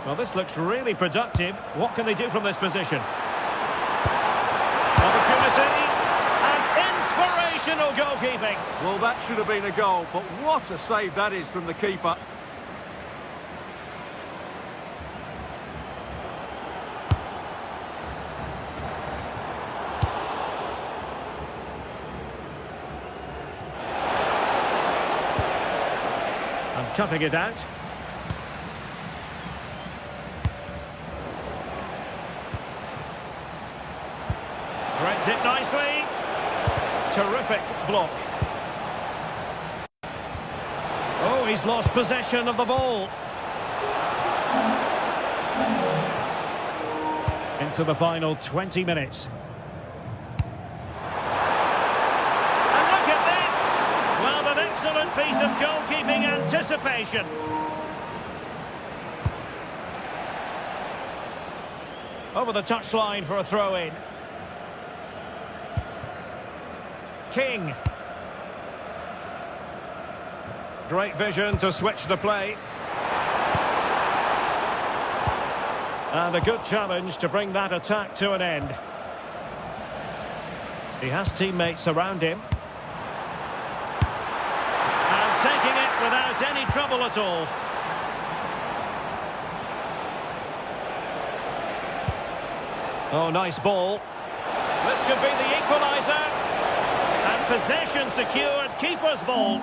Well, this looks really productive. What can they do from this position? Opportunity and inspirational goalkeeping. Well, that should have been a goal, but what a save that is from the keeper. And cutting it out. Threads it nicely. Terrific block. Oh, he's lost possession of the ball. Into the final 20 minutes. And look at this! Well, an excellent piece of goalkeeping anticipation. Over the touchline for a throw-in. King. Great vision to switch the play. And a good challenge to bring that attack to an end. He has teammates around him. And taking it without any trouble at all. Oh, nice ball. This could be the equaliser. And possession secured, keeper's ball.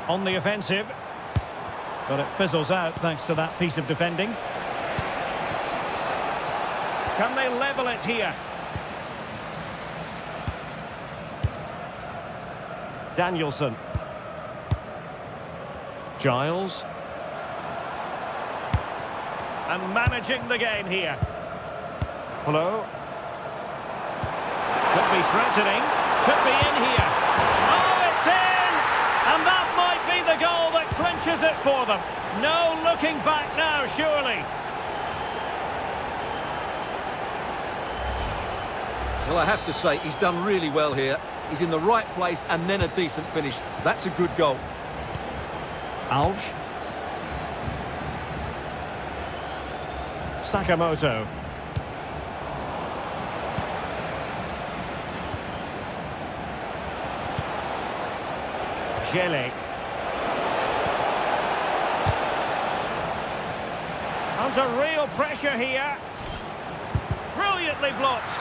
On the offensive. But it fizzles out thanks to that piece of defending. Can they level it here? Danielson. Giles. And managing the game here. Flo. Could be threatening. Could be in here. Oh, it's in! And that might be the goal that clinches it for them. No looking back now, surely. Well, I have to say, he's done really well here. He's in the right place and then a decent finish. That's a good goal. Alj. Sakamoto. Gele. Under real pressure here. Brilliantly blocked.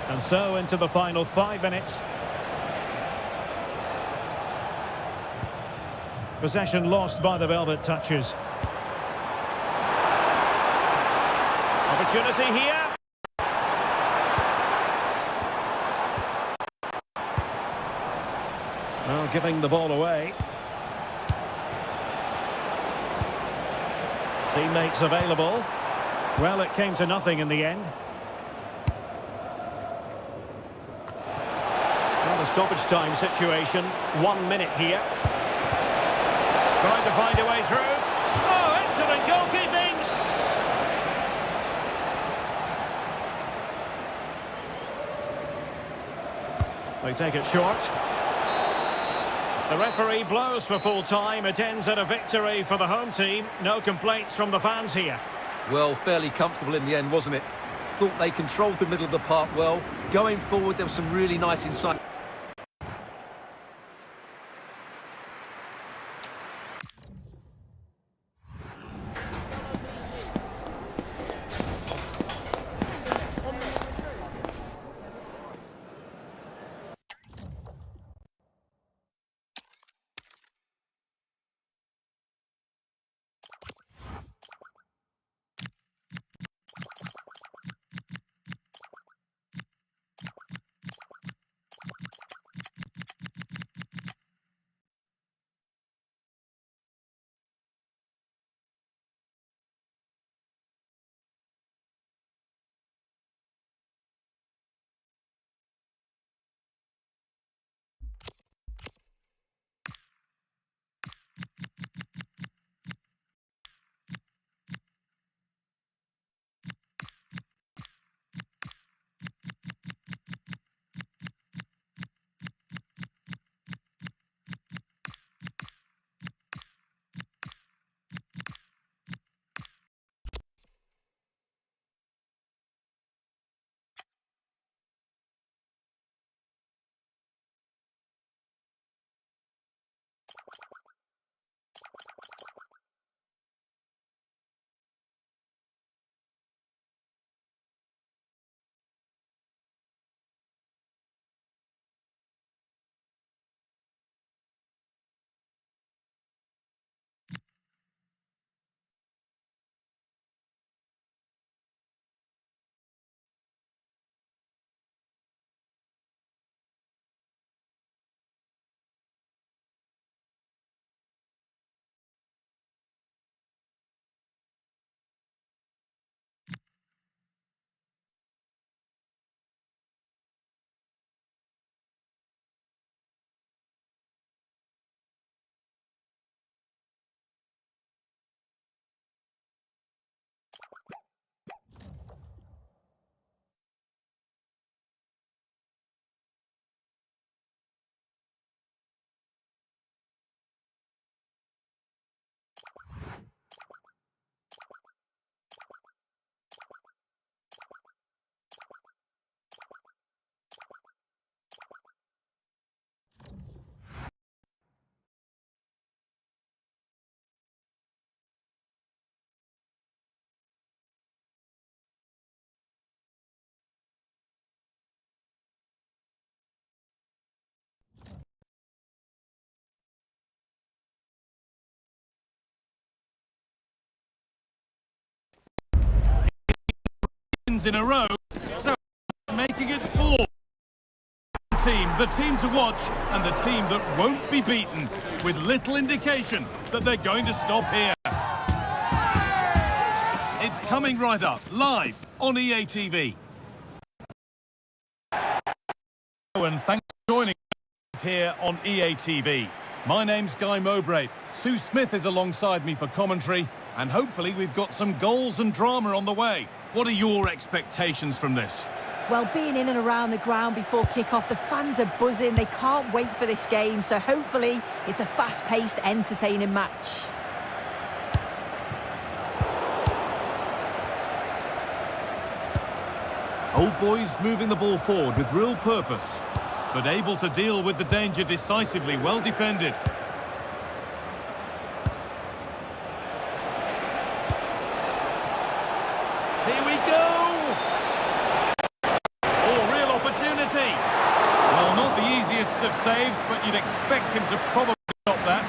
And so into the final 5 minutes. Possession lost by the Velvet Touches. Opportunity here. Well, giving the ball away. Teammates available. Well, it came to nothing in the end. Well, a stoppage time situation. 1 minute here. Trying to find a way through. Oh, excellent goalkeeping! They take it short. The referee blows for full time. It ends at a victory for the home team. No complaints from the fans here. Well, fairly comfortable in the end, wasn't it? Thought they controlled the middle of the park well. Going forward, there was some really nice insight. wins in a row, so making it 4. The team to watch and the team that won't be beaten, with little indication that they're going to stop here. It's coming right up, live on EA TV. And thanks for joining us here on EA TV. My name's Guy Mowbray. Sue Smith is alongside me for commentary, and hopefully we've got some goals and drama on the way. What are your expectations from this? Well, being in and around the ground before kick-off, the fans are buzzing. They can't wait for this game, so hopefully it's a fast-paced, entertaining match. Old Boys moving the ball forward with real purpose, but able to deal with the danger decisively, well defended. Here we go! Well, not the easiest of saves, but you'd expect him to probably stop that.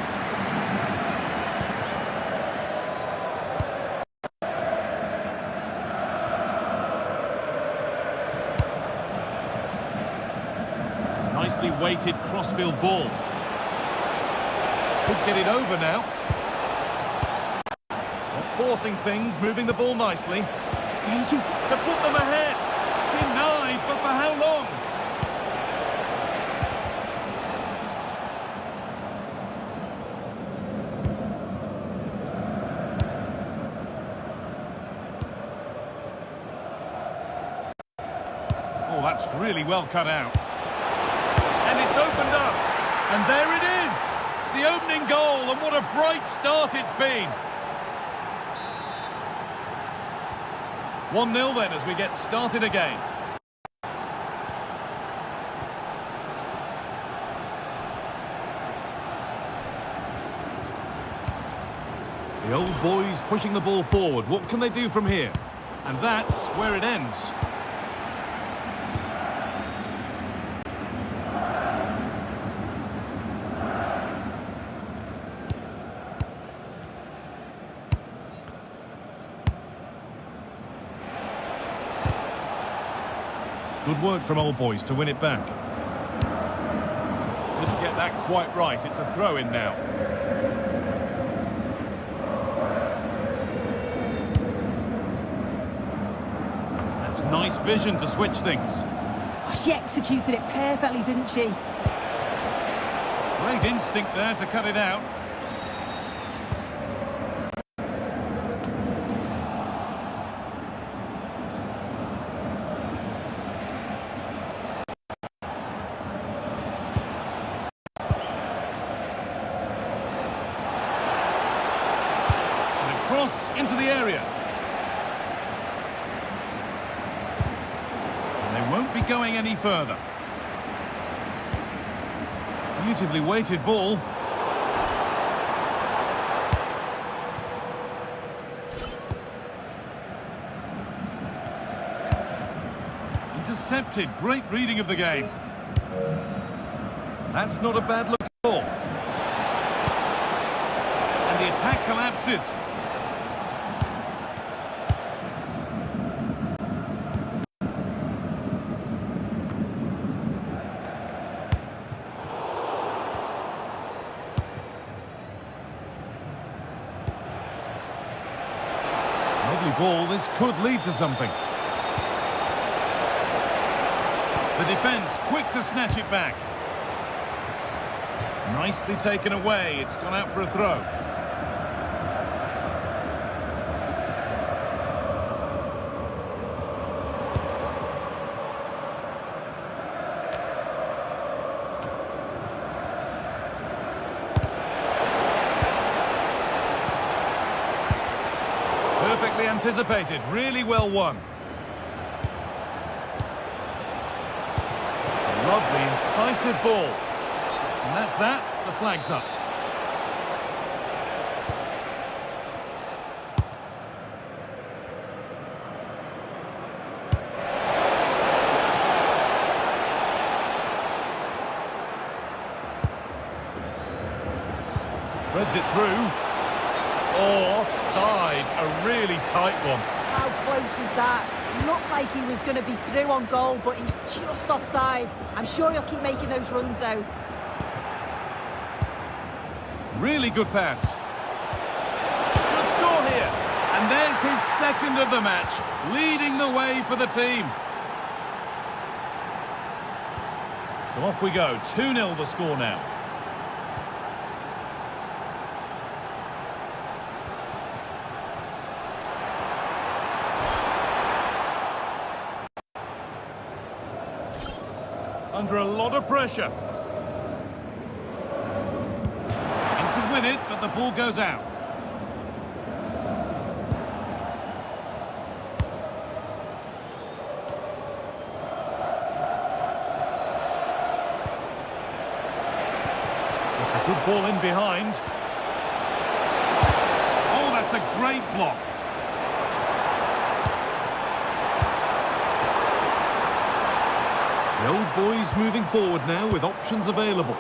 Nicely weighted crossfield ball. Could get it over now. Not forcing things, moving the ball nicely. To put them ahead. Denied, but for how long? Oh, that's really well cut out. And it's opened up. And there it is. The opening goal, and what a bright start it's been. 1-0 then as we get started again. The Old Boys pushing the ball forward. What can they do from here? And that's where it ends. Good work from Old Boys to win it back. Didn't get that quite right. It's a throw-in now. That's nice vision to switch things. Oh, she executed it perfectly, didn't she? Great instinct there to cut it out. Cross into the area. And they won't be going any further. Beautifully weighted ball. Intercepted. Great reading of the game. That's not a bad look at all. And the attack collapses. Lovely ball, this could lead to something. The defence quick to snatch it back. Nicely taken away, it's gone out for a throw. Perfectly anticipated, really well won. Lovely, incisive ball. And that's that, the flag's up. Threads it through. Oh, offside, a really tight one. How close was that? looked like he was going to be through on goal, but he's just offside. I'm sure he'll keep making those runs, though. Really good pass. Should score here. And there's his second of the match, leading the way for the team. So off we go, 2-0 the score now. Under a lot of pressure. And to win it, but the ball goes out. It's a good ball in behind. Oh, that's a great block. The old boys moving forward now with options available.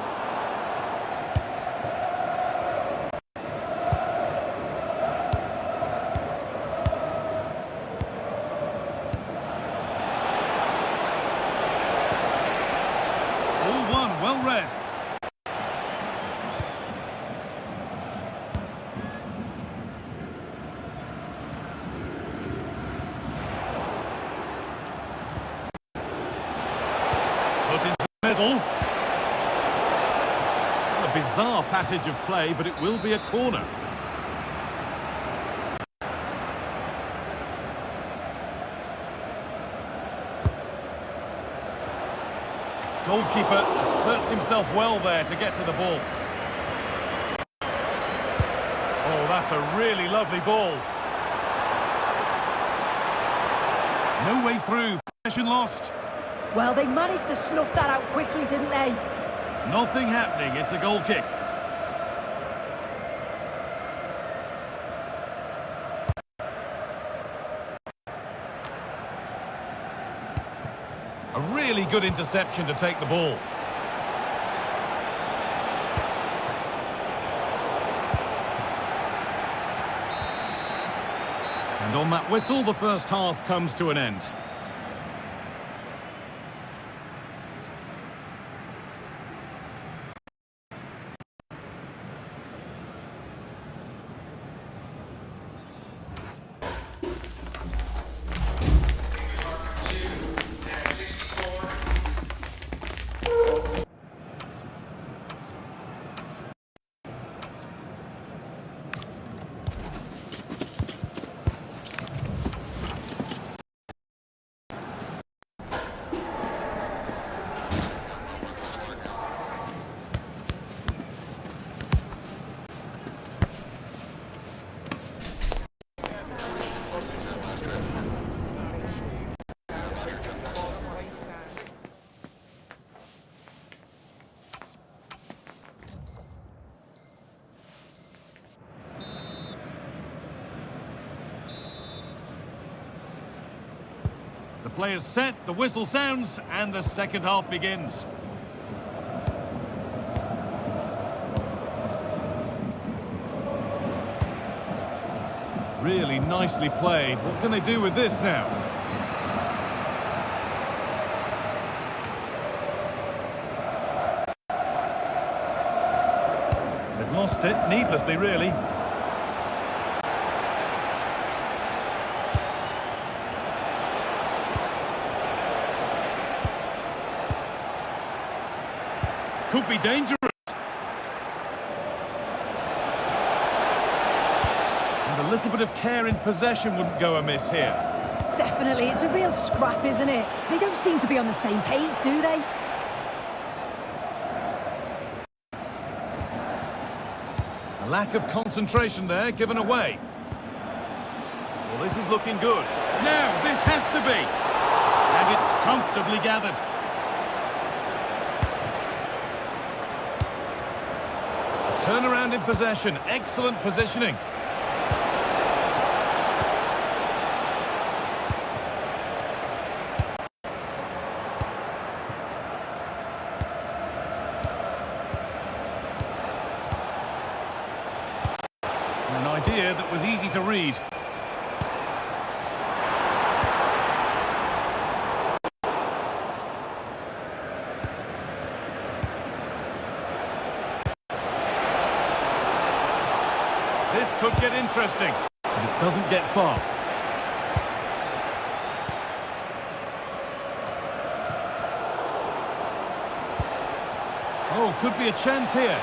All one, well read. Put into the middle. A bizarre passage of play, but it will be a corner. Goalkeeper asserts himself well there to get to the ball. Oh, that's a really lovely ball. No way through. Possession lost. Well, they managed to snuff that out quickly, didn't they? Nothing happening. It's a goal kick. A really good interception to take the ball. And on that whistle, the first half comes to an end. The players set, the whistle sounds, and the second half begins. Really nicely played. What can they do with this now? They've lost it, needlessly really. Could be dangerous. And a little bit of care in possession wouldn't go amiss here. Definitely, it's a real scrap, isn't it? They don't seem to be on the same page, do they? A lack of concentration there, given away. Well, this is looking good. Now, this has to be. And it's comfortably gathered. Turnaround in possession, excellent positioning. An idea that was easy to read. This could get interesting, but it doesn't get far. Oh, could be a chance here.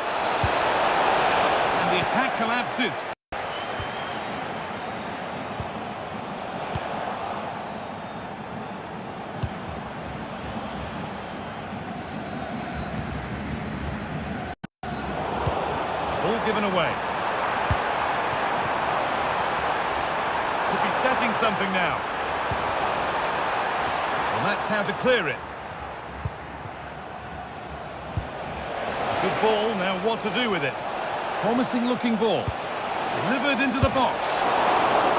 And the attack collapses. Ball given away. Could be setting something now. Well, that's how to clear it. Good ball, now what to do with it? Promising looking ball. Delivered into the box.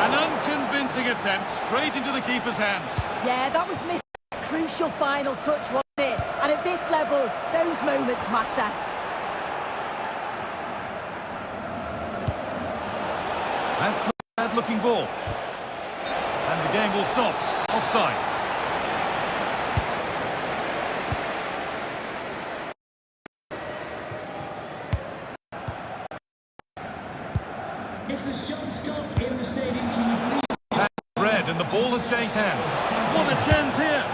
An unconvincing attempt straight into the keeper's hands. Yeah, that was missed. Crucial final touch, wasn't it? And at this level, those moments matter. That's not a bad looking ball. And the game will stop. Offside. If there's John Scott in the stadium, can you please... Red, and the ball has changed hands. What a chance here!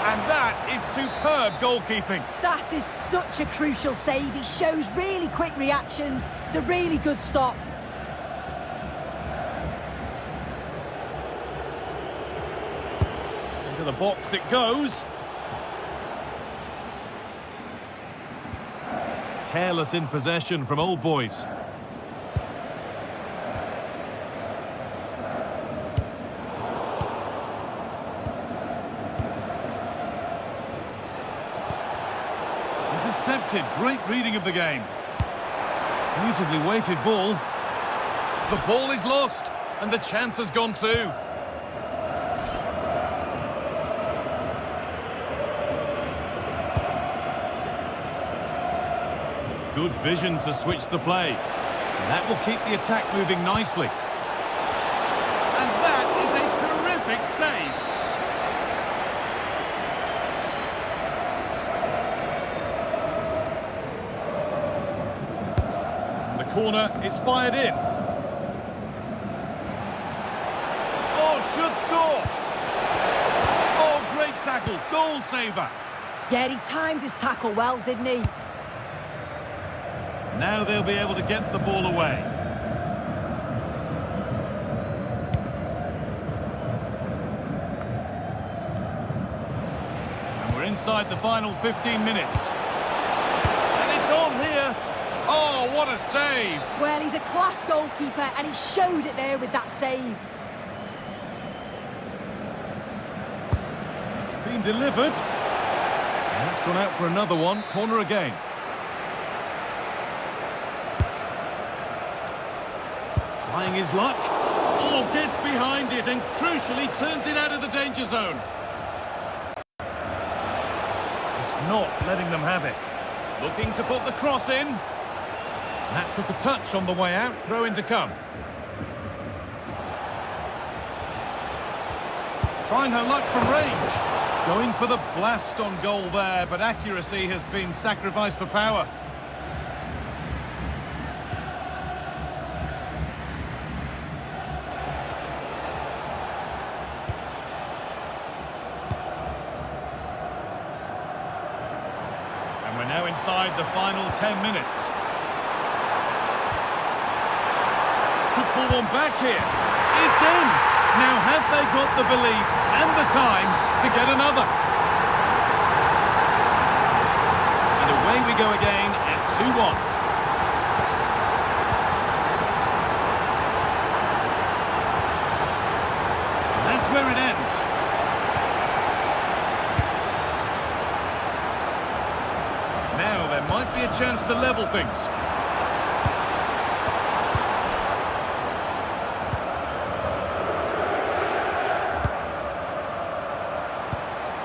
And that is superb goalkeeping. That is such a crucial save. He shows really quick reactions. It's a really good stop. Into the box it goes. Careless in possession from Old Boys. Intercepted. Great reading of the game. Beautifully weighted ball. The ball is lost, and the chance has gone too. Good vision to switch the play. And that will keep the attack moving nicely. And that is a terrific save. And the corner is fired in. Oh, should score. Oh, great tackle. Goal saver. Yeah, he timed his tackle well, didn't he? Now they'll be able to get the ball away. And we're inside the final 15 minutes. And it's on here. Oh, what a save. Well, he's a class goalkeeper, and he showed it there with that save. It's been delivered. And that's gone out for another one. Corner again. Trying his luck. Oh, gets behind it and crucially turns it out of the danger zone. Just not letting them have it. Looking to put the cross in. That took a touch on the way out. Throw in to come. Trying her luck from range. Going for the blast on goal there, but accuracy has been sacrificed for power. We're now inside the final 10 minutes. Could pull one back here. It's in! Now have they got the belief and the time to get another? And away we go again at 2-1. And that's where it ends. Now there might be a chance to level things.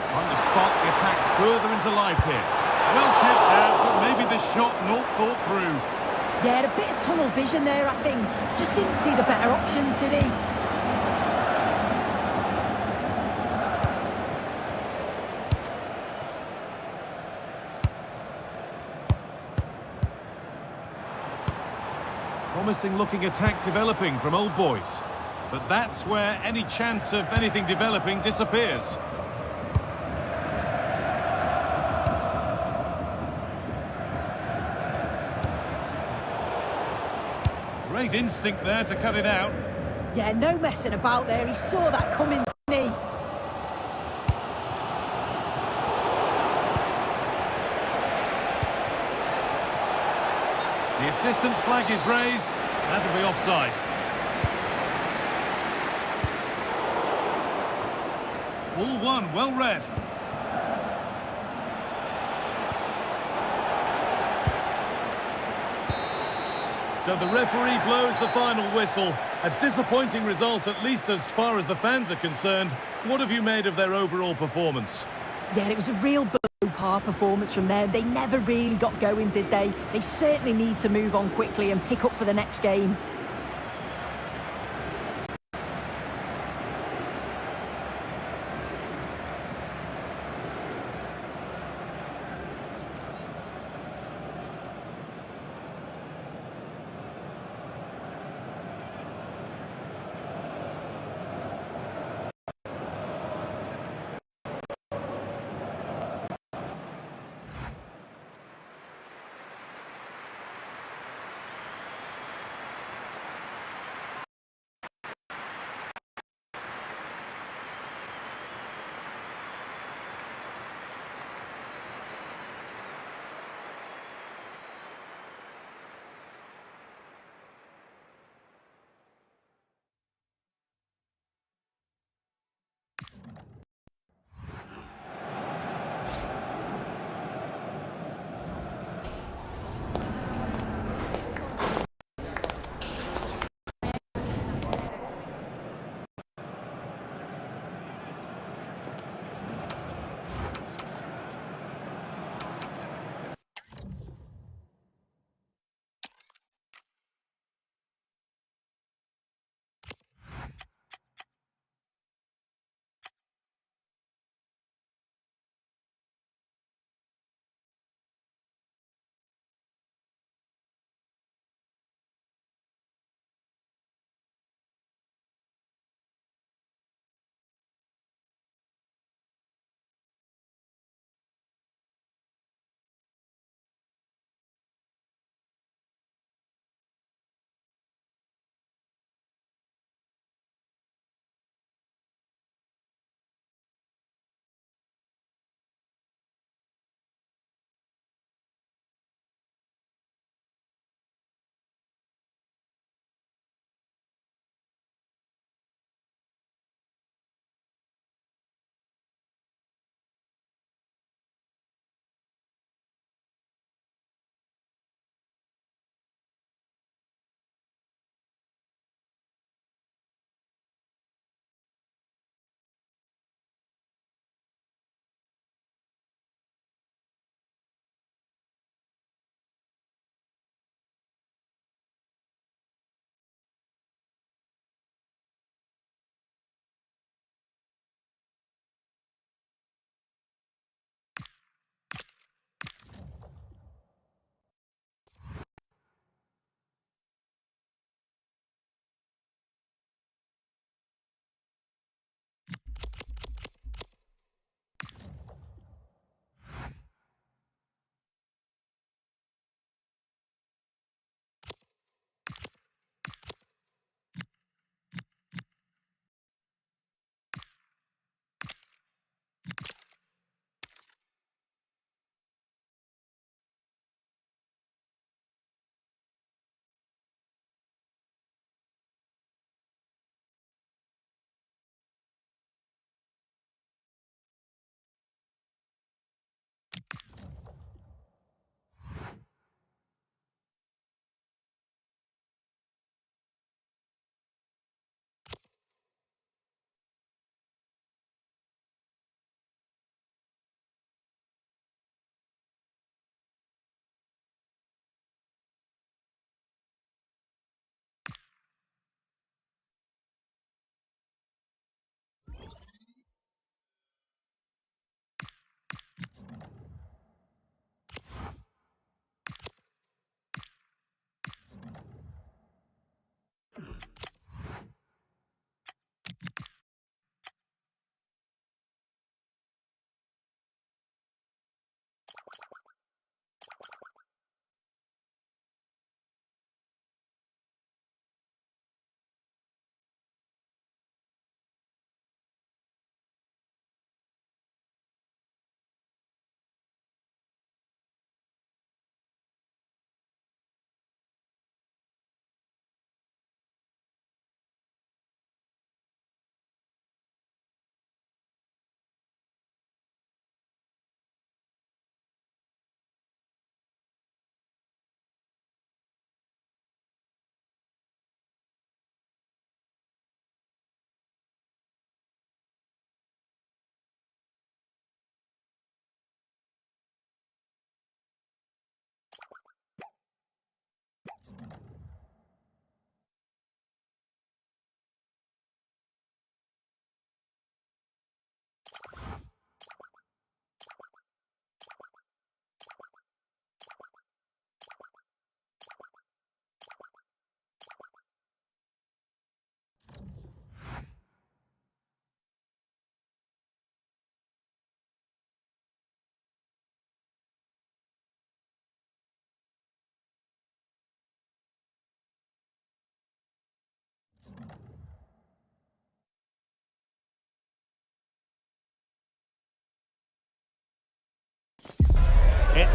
Trying to spark the attack further into life here. Well kept out, but maybe the shot not thought through. Yeah, a bit of tunnel vision there, I think. Just didn't see the better options, did he? Promising looking attack developing from Old Boys. But that's where any chance of anything developing disappears. Great instinct there to cut it out. Yeah, no messing about there. He saw that coming, didn't he? The assistant's flag is raised. That'll be offside. Ball one, well read. So the referee blows the final whistle. A disappointing result, at least as far as the fans are concerned. What have you made of their overall performance? Yeah, it was a real below-par performance from them. They never really got going, did they? They certainly need to move on quickly and pick up for the next game.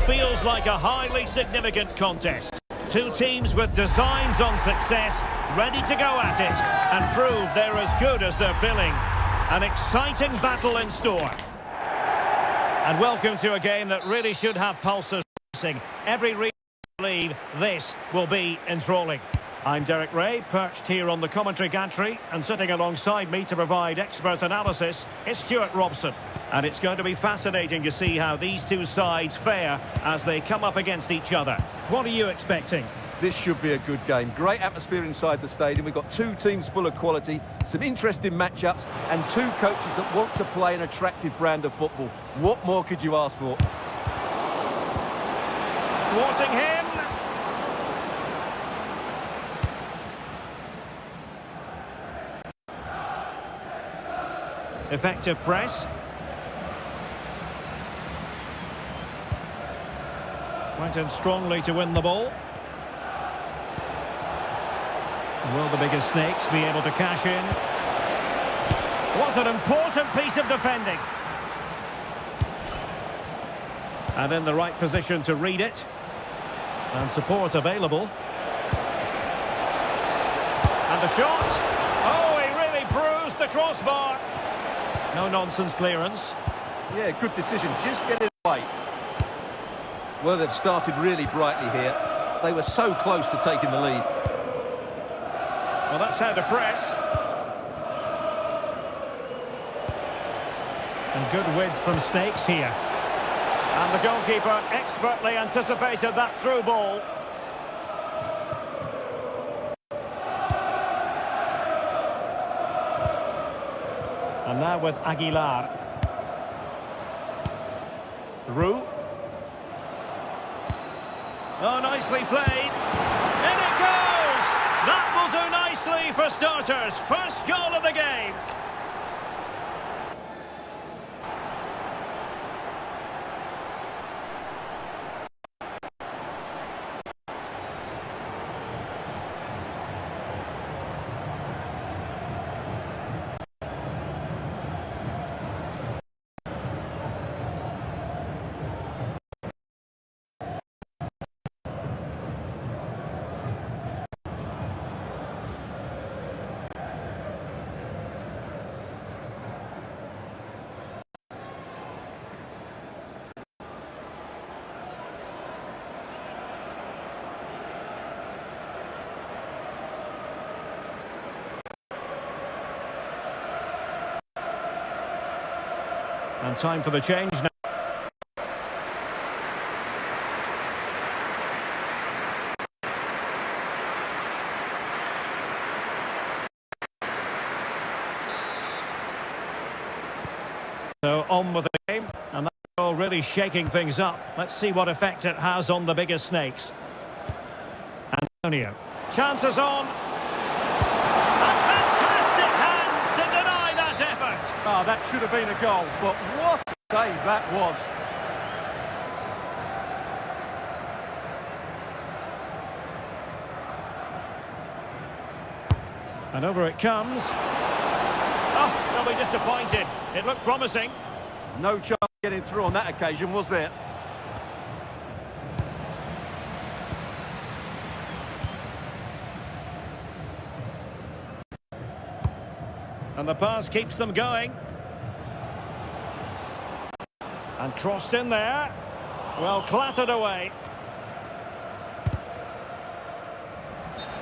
feels like a highly significant contest. Two teams with designs on success, ready to go at it and prove they're as good as they're billing. An exciting battle in store. And welcome to a game that really should have pulses racing. Every reason to believe this will be enthralling. I'm Derek Ray, perched here on the commentary gantry, and sitting alongside me to provide expert analysis is Stuart Robson. And it's going to be fascinating to see how these two sides fare as they come up against each other. What are you expecting? This should be a good game. Great atmosphere inside the stadium. We've got two teams full of quality, some interesting matchups, and two coaches that want to play an attractive brand of football. What more could you ask for? Thwarting him. Effective press. Went in strongly to win the ball. Will the biggest snakes be able to cash in? Was an important piece of defending. And in the right position to read it. And support available. And the shot. Oh, he really bruised the crossbar. No-nonsense clearance. Yeah, good decision. Just get it right. Well, they've started really brightly here. They were so close to taking the lead. Well, that's how to press. And good width from Snakes here. And the goalkeeper expertly anticipated that through ball. And now with Aguilar. Roux. Oh, nicely played. In it goes! That will do nicely for starters. First goal of the game. And time for the change now. So on with the game, and that's already shaking things up. Let's see what effect it has on the biggest snakes. Antonio. Chances on. Oh, that should have been a goal, but what a save that was. And over it comes. Oh, they'll be disappointed. It looked promising. No chance of getting through on that occasion, was there? And the pass keeps them going. And crossed in there. Well, clattered away.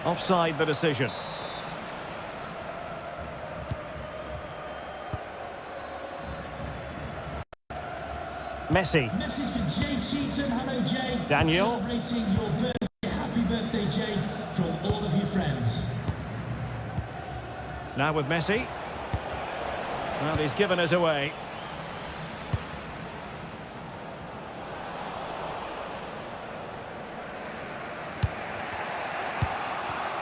Offside the decision. Messi. Message for Jay Cheatham. Hello, Jay. Daniel. Celebrating your birthday. Happy birthday, Jay, from all of your friends. Now with Messi. Well, he's given us away.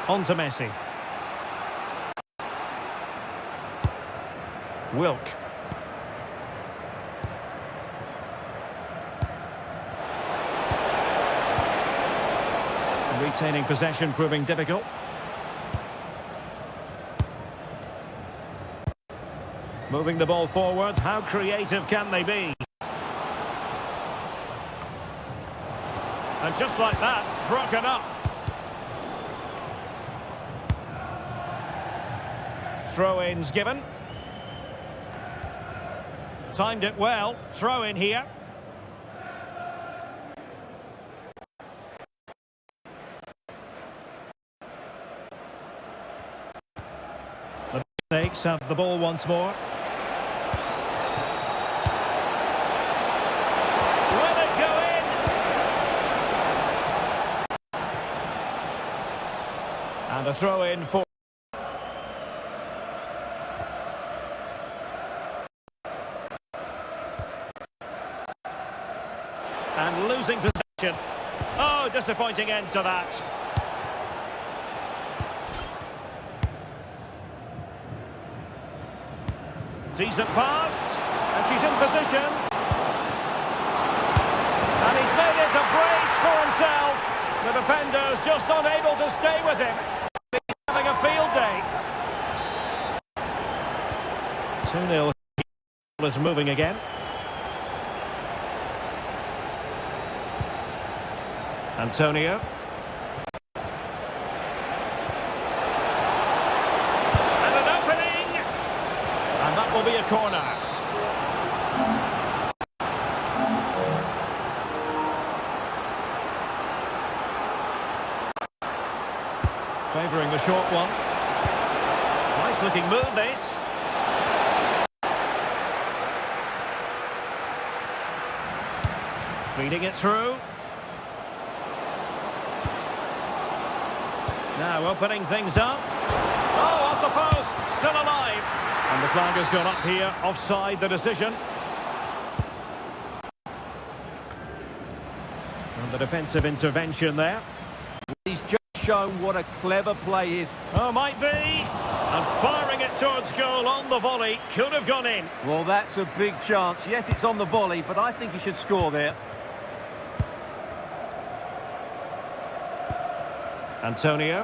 On to Messi. Wilk. Retaining possession proving difficult. Moving the ball forward, how creative can they be? And just like that, broken up. Throw-ins given. Timed it well. Throw in here. The Snakes have the ball once more. Will it go in? And a throw in for... And losing possession. Oh, disappointing end to that. Decent pass. And she's in position. And he's made it a brace for himself. The defender's just unable to stay with him. He's having a field day. 2-0 is moving again. Antonio. And an opening! And that will be a corner. Favouring the short one. Nice looking move, this. Feeding it through. Now opening things up. Oh, off the post, still alive. And the flag has gone up here, offside the decision. And the defensive intervention there. He's just shown what a clever play is. Oh, might be. And firing it towards goal on the volley. Could have gone in. Well, that's a big chance. Yes, it's on the volley, but I think he should score there. Antonio.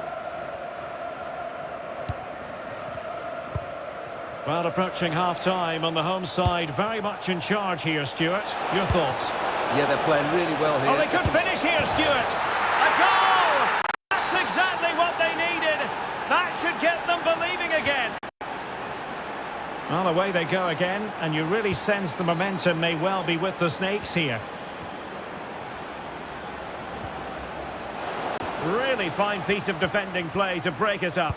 Well, approaching half-time on the home side, very much in charge here, Stuart. Your thoughts? Yeah, they're playing really well here. Oh, they could finish here, Stuart. A goal! That's exactly what they needed. That should get them believing again. Well, away they go again, and you really sense the momentum may well be with the Snakes here. Really fine piece of defending play to break us up.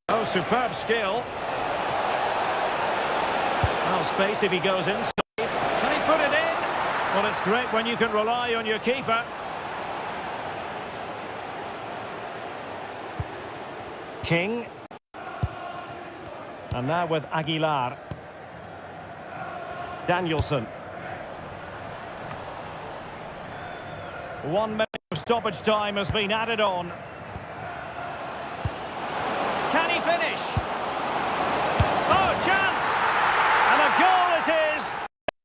Oh, superb skill. Well, space if he goes inside. Can he put it in? Well, it's great when you can rely on your keeper. King. And now with Aguilar. Danielson. 1 minute of stoppage time has been added on. Can he finish? Oh, chance! And a goal it is.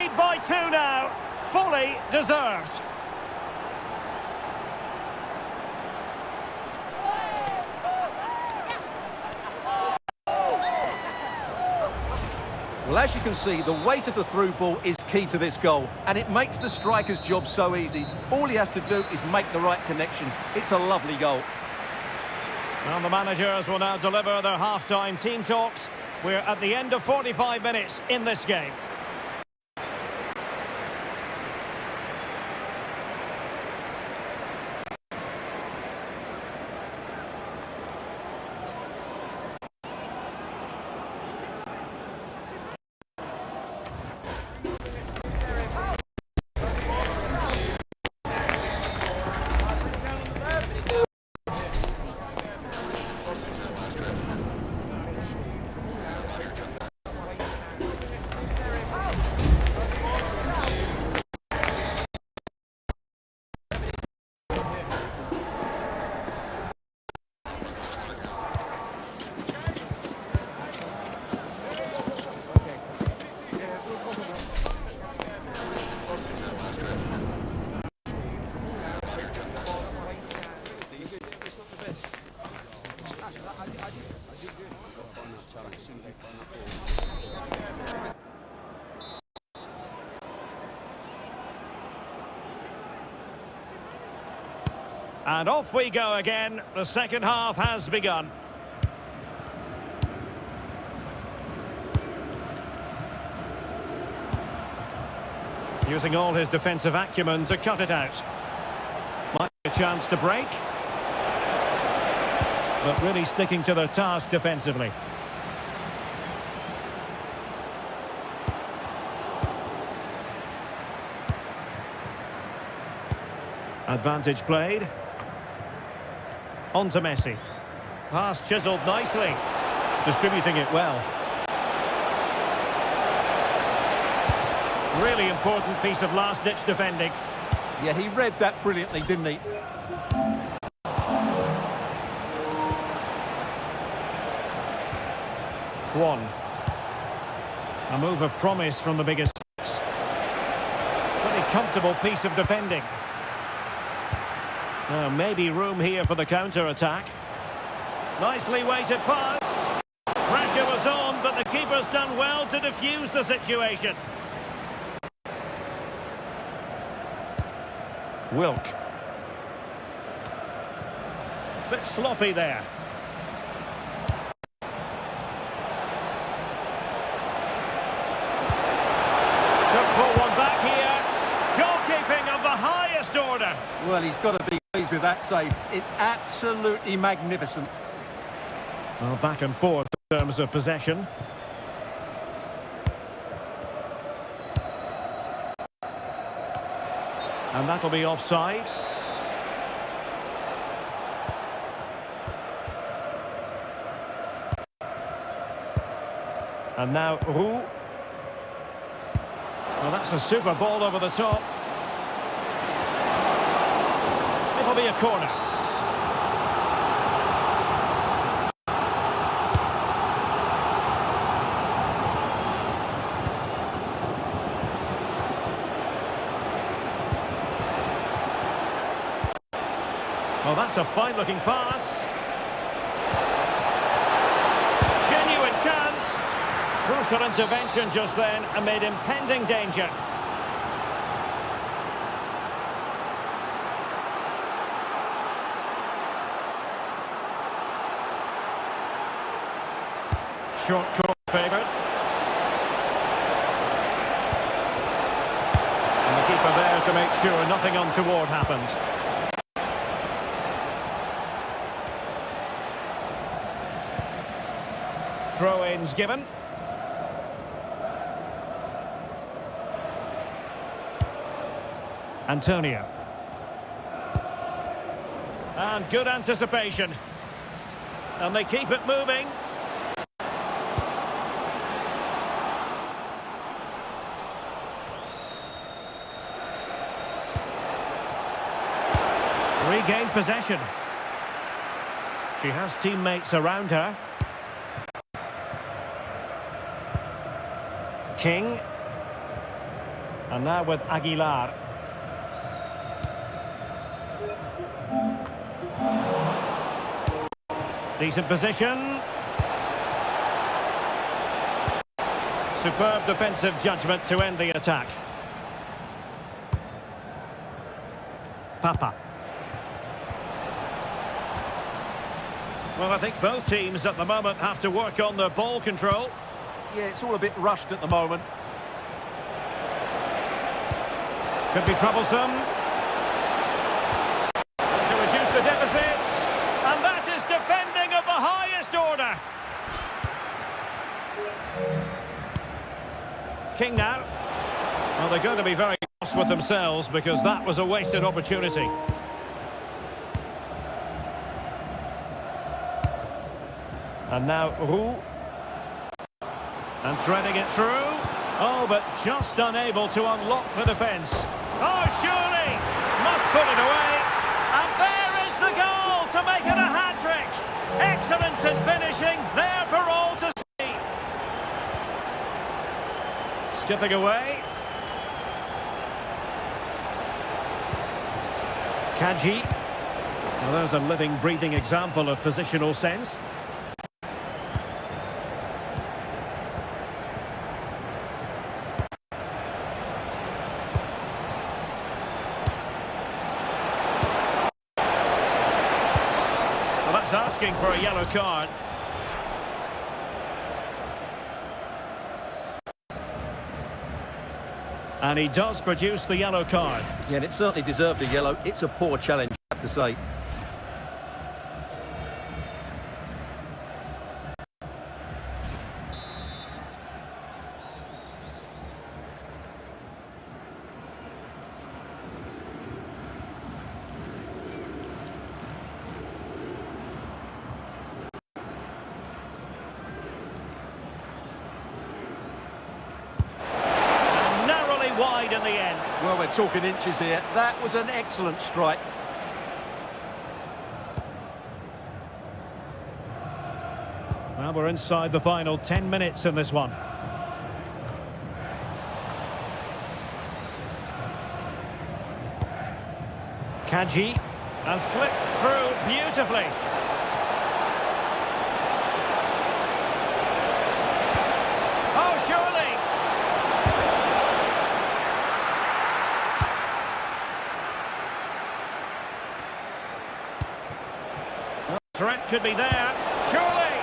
Lead by 2 now. Fully deserved. Well, as you can see, the weight of the through ball is key to this goal, and it makes the striker's job so easy. All he has to do is make the right connection. It's a lovely goal. And the managers will now deliver their half-time team talks. We're at the end of 45 minutes in this game. And off we go again. The second half has begun. Using all his defensive acumen to cut it out. Might be a chance to break. But really sticking to their task defensively. Advantage played. On to Messi. Pass chiselled nicely. Distributing it well. Really important piece of last-ditch defending. Yeah, he read that brilliantly, didn't he? Kwon. A move of promise from the biggest six. Pretty comfortable piece of defending. Maybe room here for the counter-attack. Nicely weighted pass. Pressure was on, but the keeper's done well to defuse the situation. Wilk. Bit sloppy there. Could pull one back here. Goalkeeping of the highest order. Well, he's got to be pleased with that save. It's absolutely magnificent. Well, back and forth in terms of possession. And that'll be offside. And now Roux. Well, that's a super ball over the top. It'll be a corner. Well, that's a fine-looking pass. Genuine chance. Crucial intervention just then amid impending danger. Short corner favoured. And the keeper there to make sure nothing untoward happened. Throw-ins given. Antonio. And good anticipation. And they keep it moving. Regained possession. She has teammates around her. King. And now with Aguilar. Decent position. Superb defensive judgment to end the attack. Papa. Well, I think both teams at the moment have to work on their ball control. Yeah, it's all a bit rushed at the moment. Could be troublesome. To reduce the deficit. And that is defending of the highest order. King now. Well, they're going to be very cross with themselves because that was a wasted opportunity. And now Roux. And threading it through. Oh, but just unable to unlock the defence. Oh, surely! Must put it away. And there is the goal to make it a hat-trick. Excellence in finishing, there for all to see. Skipping away. Kaji. Well, there's a living, breathing example of positional sense. It's asking for a yellow card. And he does produce the yellow card. Yeah, and it certainly deserved a yellow. It's a poor challenge, I have to say. Wide in the end. Well, we're talking inches here. That was an excellent strike. Well, we're inside the final 10 minutes in this one. Kaji, and slipped through beautifully. Oh, surely! Threat could be there, surely!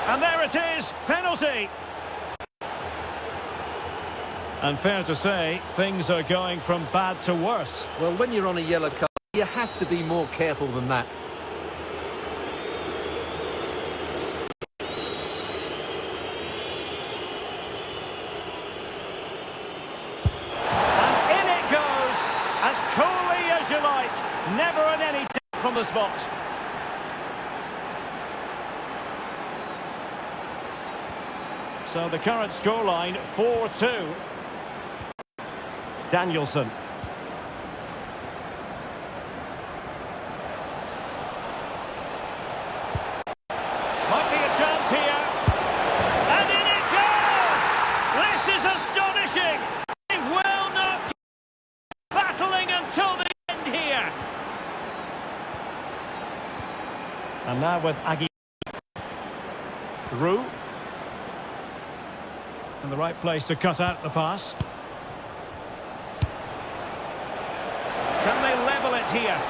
And there it is, penalty! And fair to say, things are going from bad to worse. Well, when you're on a yellow card, you have to be more careful than that. And in it goes, as coolly as you like. Never an any from the spot. So the current scoreline, 4-2. Danielson. Might be a chance here. And in it goes! This is astonishing! They will not keep battling until the end here. And now with Agui. Roux. In the right place to cut out the pass. Can they level it here?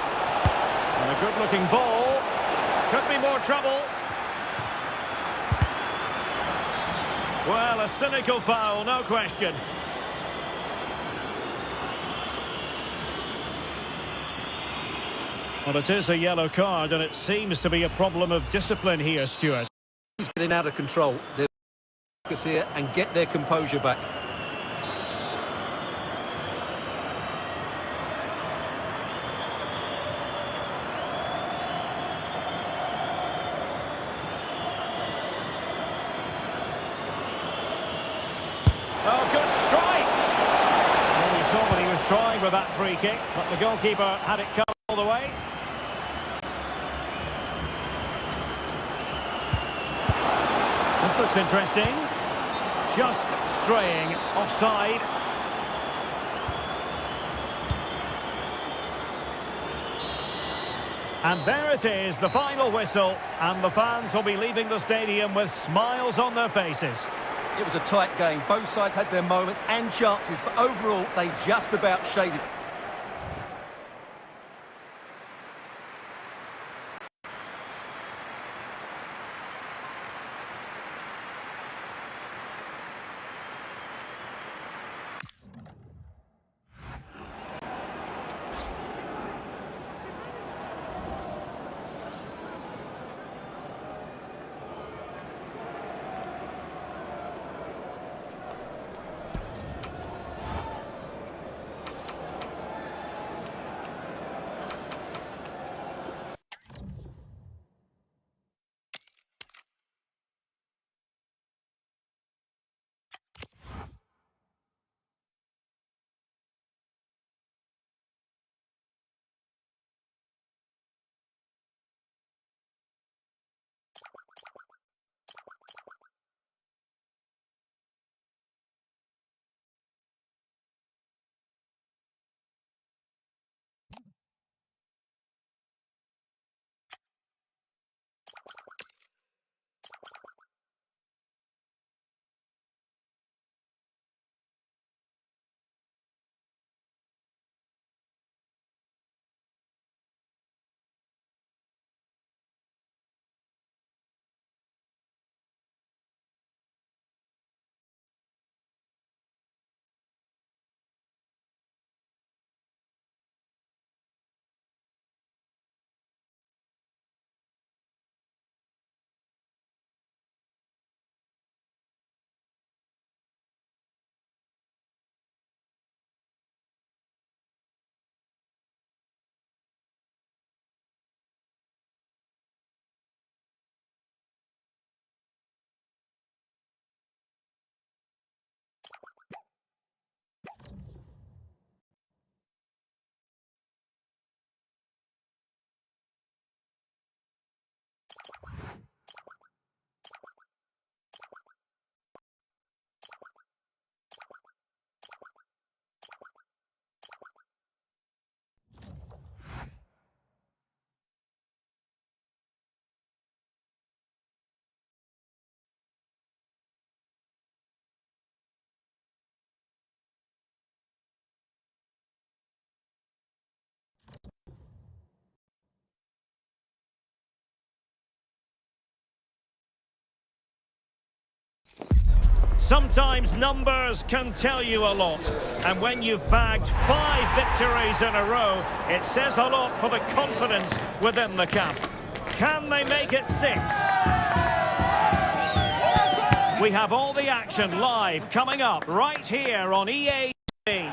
And a good-looking ball. Could be more trouble. Well, a cynical foul, no question. Well, it is a yellow card, and it seems to be a problem of discipline here, Stuart. He's getting out of control. They'll focus here and get their composure back. Oh, good strike! Well, you saw what he was trying with that free kick, but the goalkeeper had it covered all the way. This looks interesting. Just straying offside. And there it is, the final whistle, and the fans will be leaving the stadium with smiles on their faces. It was a tight game. Both sides had their moments and chances, but overall, they just about shaded. Sometimes numbers can tell you a lot. And when you've bagged 5 victories in a row, it says a lot for the confidence within the camp. Can they make it 6? We have all the action live coming up right here on EA TV.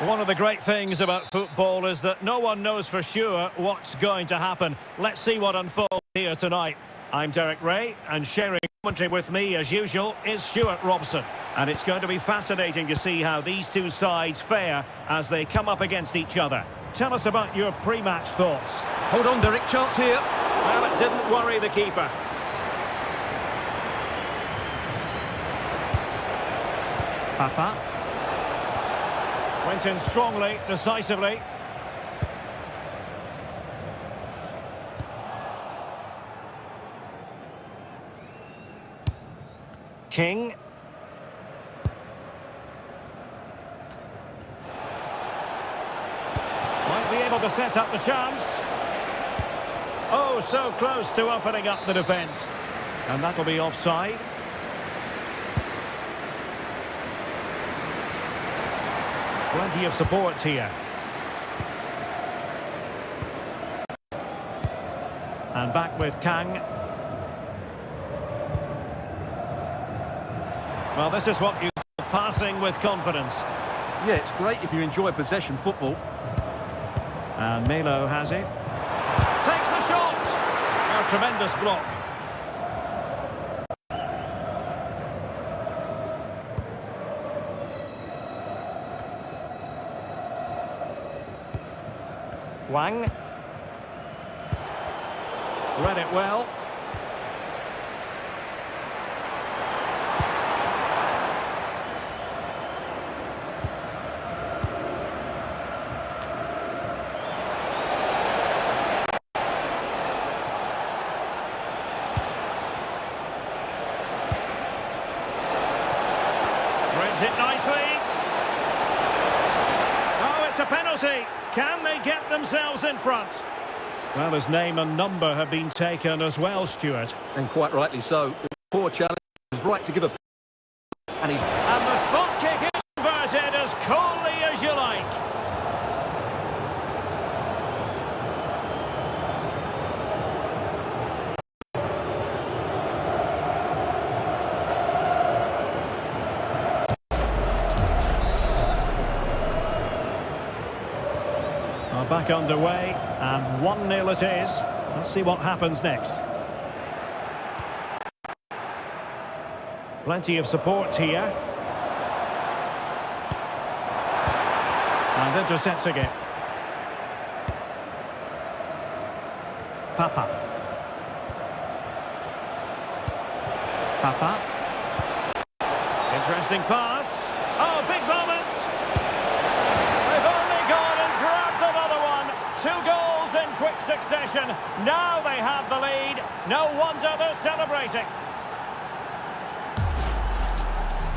One of the great things about football is that no one knows for sure what's going to happen. Let's see what unfolds here tonight. I'm Derek Ray, and sharing commentary with me, as usual, is Stuart Robson. And it's going to be fascinating to see how these two sides fare as they come up against each other. Tell us about your pre-match thoughts. Hold on, Derek, chance here. Well, it didn't worry the keeper. Papa. Went in strongly, decisively. King. Might be able to set up the chance. Oh, so close to opening up the defence. And that'll be offside. Plenty of support here. And back with Kang. Well, this is what you call passing with confidence. Yeah, it's great if you enjoy possession football. And Melo has it. Takes the shot! A tremendous block. Wang. Read it well. Brings it nicely. Oh, it's a penalty. Can they get themselves in front? Well, his name and number have been taken as well, Stuart. And quite rightly so. Poor challenge. He was right to give a... And the spot kick is converted as coolly as you like. Back underway, and 1-0 it is. Let's see what happens next. Plenty of support here. And intercepting it. Papa. Interesting pass. Oh, big moment. They've only gone and grabbed another one. 2 goals in quick succession. Now they have the lead. No wonder they're celebrating.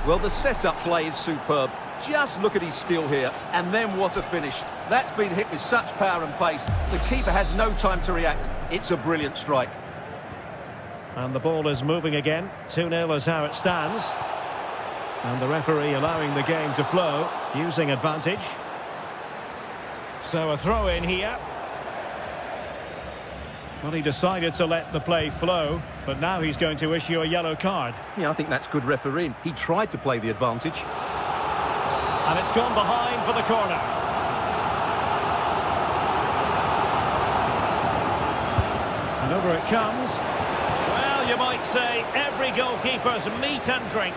Well, the set-up play is superb. Just look at his skill here. And then what a finish. That's been hit with such power and pace. The keeper has no time to react. It's a brilliant strike. And the ball is moving again. 2-0 is how it stands. And the referee allowing the game to flow, using advantage. So a throw in here. Well, he decided to let the play flow, but now he's going to issue a yellow card. Yeah, I think that's good refereeing. He tried to play the advantage. And it's gone behind for the corner. And over it comes. Well, you might say every goalkeeper's meat and drink.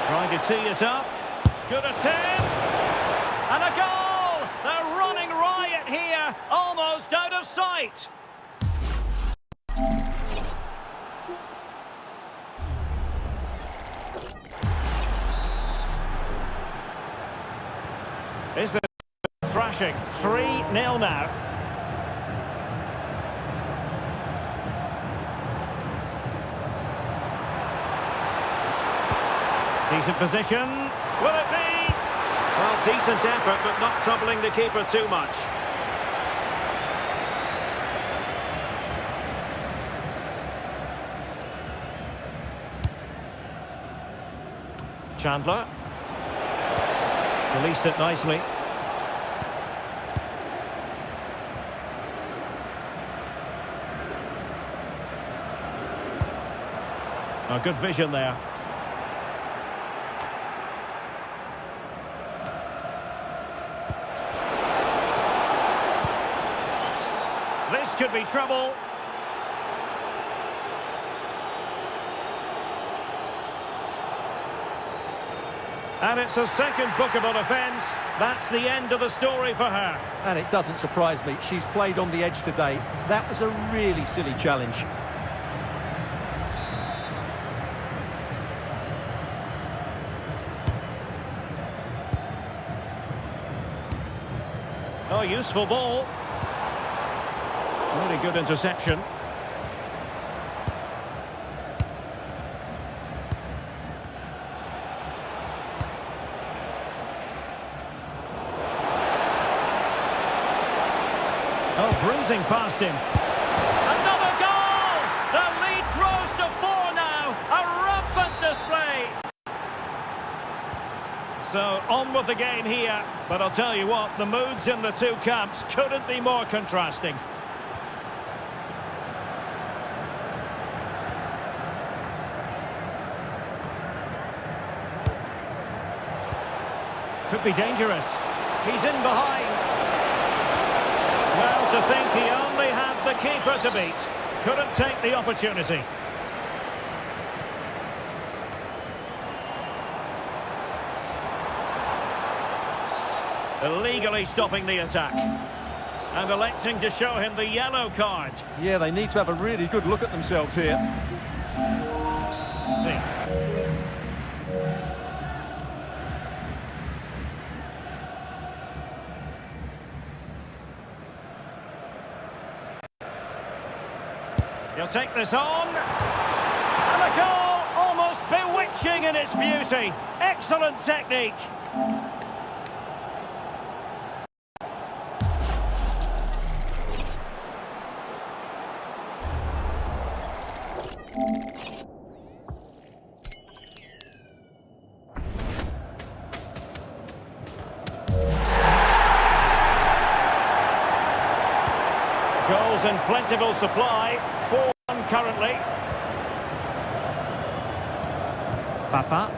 Trying to tee it up. Good attempt. And a goal! They're running riot here, almost out of sight. Is this thrashing? 3-0 now. Decent position. Will it be? Well, Decent effort, but not troubling the keeper too much. Chandler. Released it nicely. A good vision there. This could be trouble. And it's a second bookable offence. That's the end of the story for her. And it doesn't surprise me. She's played on the edge today. That was a really silly challenge. Oh, useful ball. Really good interception. Oh, breezing past him. Another goal! The lead grows to 4 now. A rampant display. So, on with the game here. But I'll tell you what, the moods in the two camps couldn't be more contrasting. Could be dangerous. He's in behind. Well, to think he only had the keeper to beat. Couldn't take the opportunity. Illegally stopping the attack. And electing to show him the yellow card. Yeah, they need to have a really good look at themselves here. He'll take this on. And a goal! Almost bewitching in its beauty. Excellent technique. Goals in plentiful supply. 4-1 currently. Papa.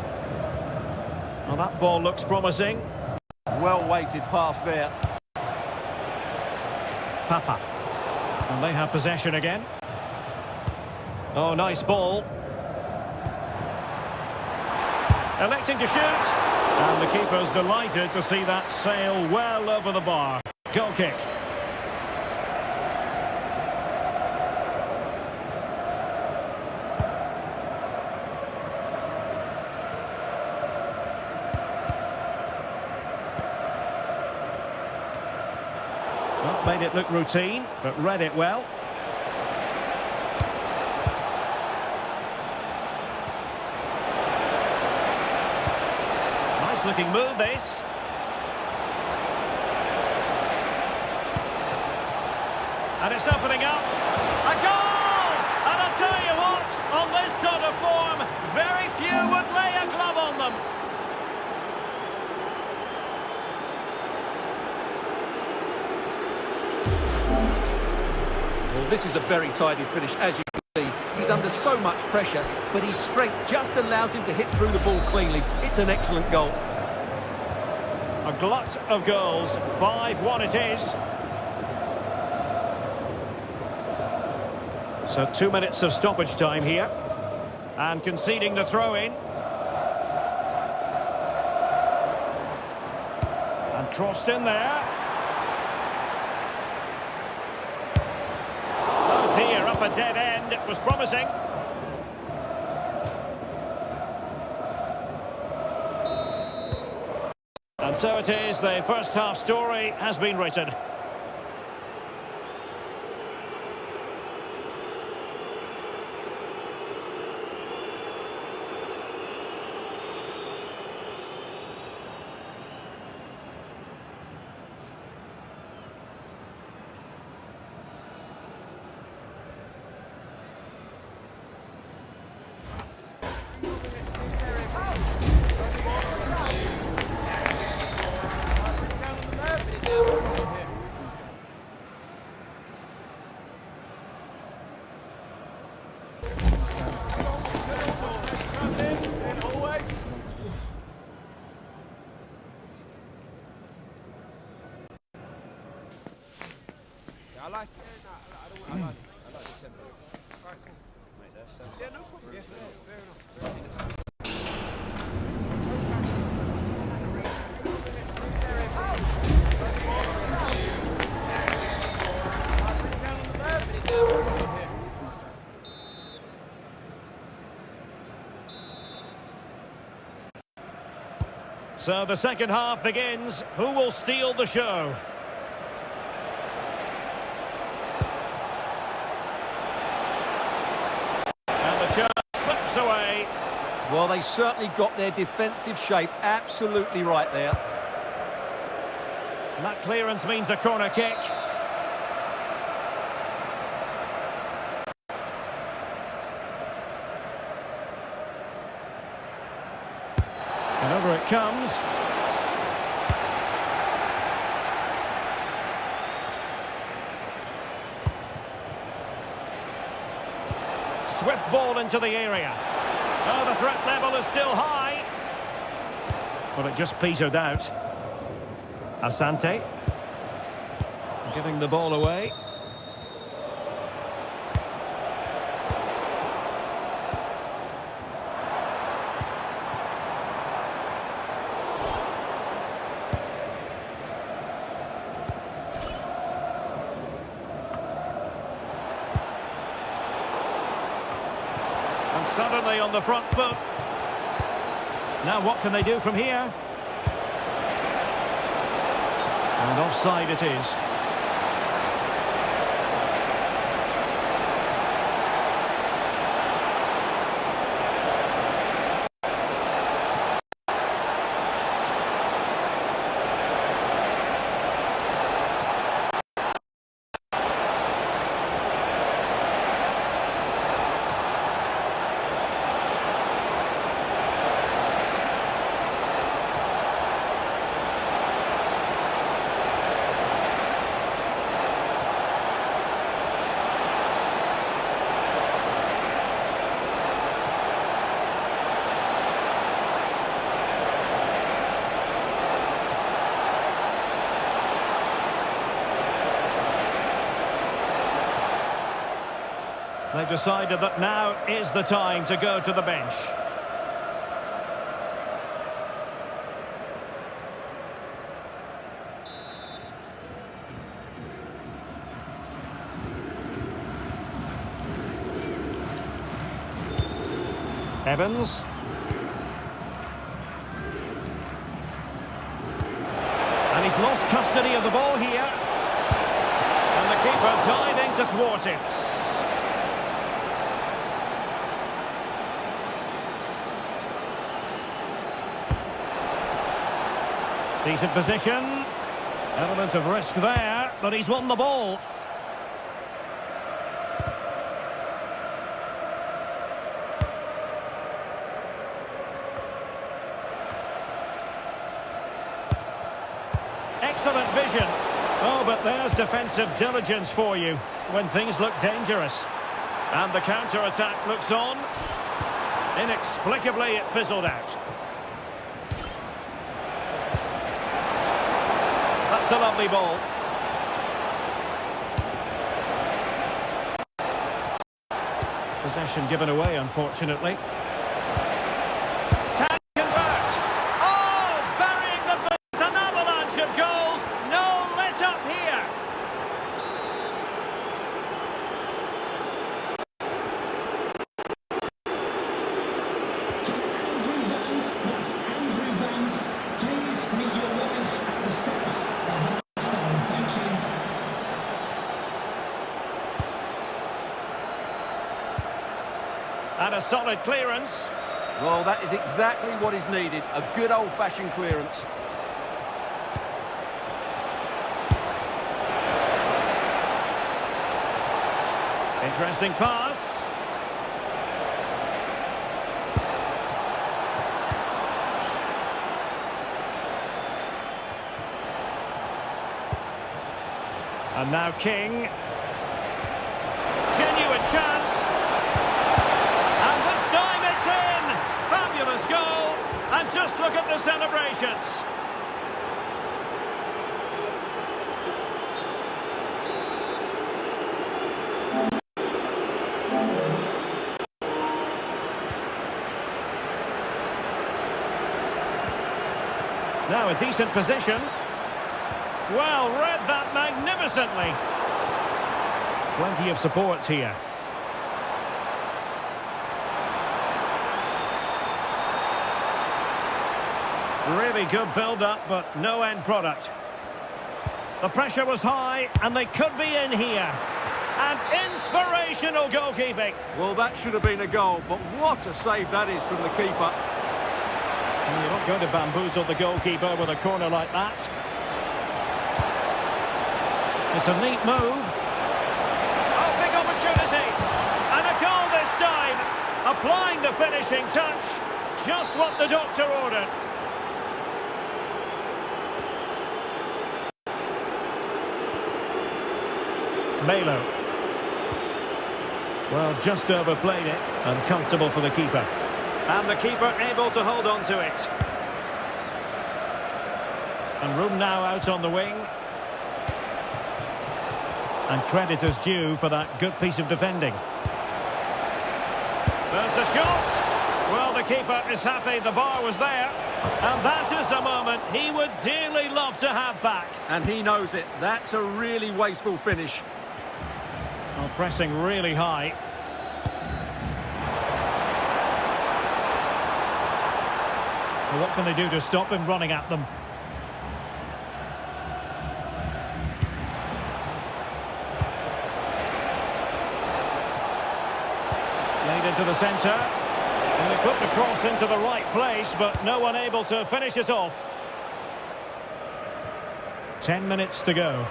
Well, that ball looks promising. Well-weighted pass there. Papa. And they have possession again. Oh, nice ball. Electing to shoot. And the keeper's delighted to see that sail well over the bar. Goal kick. Well, made it look routine, but read it well. Nice looking move, this. And it's opening up. A goal! And I'll tell you what, on this sort of form, very few would lay a glove on them. Well, this is a very tidy finish, as you can see. He's under so much pressure, but his strength just allows him to hit through the ball cleanly. It's an excellent goal. A glut of goals. 5-1 it is. So 2 minutes of stoppage time here. And conceding the throw-in. And crossed in there. Oh dear, up a dead end. It was promising. And so it is, the first half story has been written. like it. I like the tempo. Mate, that's yeah, no problem. Yeah, fair enough. So the second half begins. Who will steal the show? And the chance slips away. Well, they certainly got their defensive shape absolutely right there. And that clearance means a corner kick. And over it comes. Swift ball into the area. Oh, the threat level is still high. Well, it just petered out. Asante. Giving the ball away. And suddenly on the front foot. Now what can they do from here? And offside it is. They've decided that now is the time to go to the bench. Evans. And he's lost custody of the ball here. And the keeper diving to thwart him. Decent position. Element of risk there, but he's won the ball. Excellent vision. Oh, but there's defensive diligence for you when things look dangerous. And the counter-attack looks on. Inexplicably, it fizzled out. That's a lovely ball. Possession given away, unfortunately. Can convert. Oh, burying the boot. An avalanche of goals. No let up here. Andrew Vance, that's Andrew Vance. Please meet your wife at the steps. Thank you. And a solid clearance. Well, that is exactly what is needed. A good old-fashioned clearance. Interesting pass. And now King. Genuine chance. And this time it's in. Fabulous goal. And just look at the celebrations. Now a decent position. Well, read that magnificently. Plenty of support here. Really good build-up, but no end product. The pressure was high, and they could be in here. And inspirational goalkeeping. Well, that should have been a goal, but what a save that is from the keeper. And you're not going to bamboozle the goalkeeper with a corner like that. It's a neat move. Oh, big opportunity. And a goal this time. Applying the finishing touch. Just what the doctor ordered. Melo. Well, just overplayed it, and comfortable for the keeper. And the keeper able to hold on to it. And room now out on the wing. And credit is due for that good piece of defending. There's the shot. Well, the keeper is happy the bar was there. And that is a moment he would dearly love to have back. And he knows it. That's a really wasteful finish. Well, pressing really high. Well, what can they do to stop him running at them? Laid into the centre. And they put the cross into the right place, but no one able to finish it off. 10 minutes to go.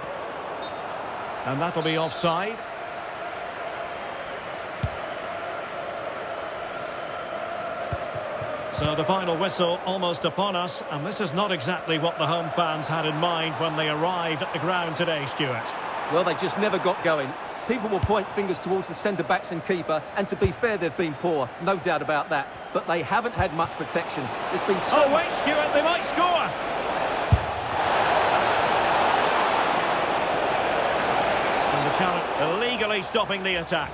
And that'll be offside. So the final whistle almost upon us, and this is not exactly what the home fans had in mind when they arrived at the ground today, Stuart. Well, they just never got going. People will point fingers towards the centre-backs and keeper, and to be fair, they've been poor, no doubt about that. But they haven't had much protection. There's been so Oh, wait, Stuart, they might score! And the challenge illegally stopping the attack.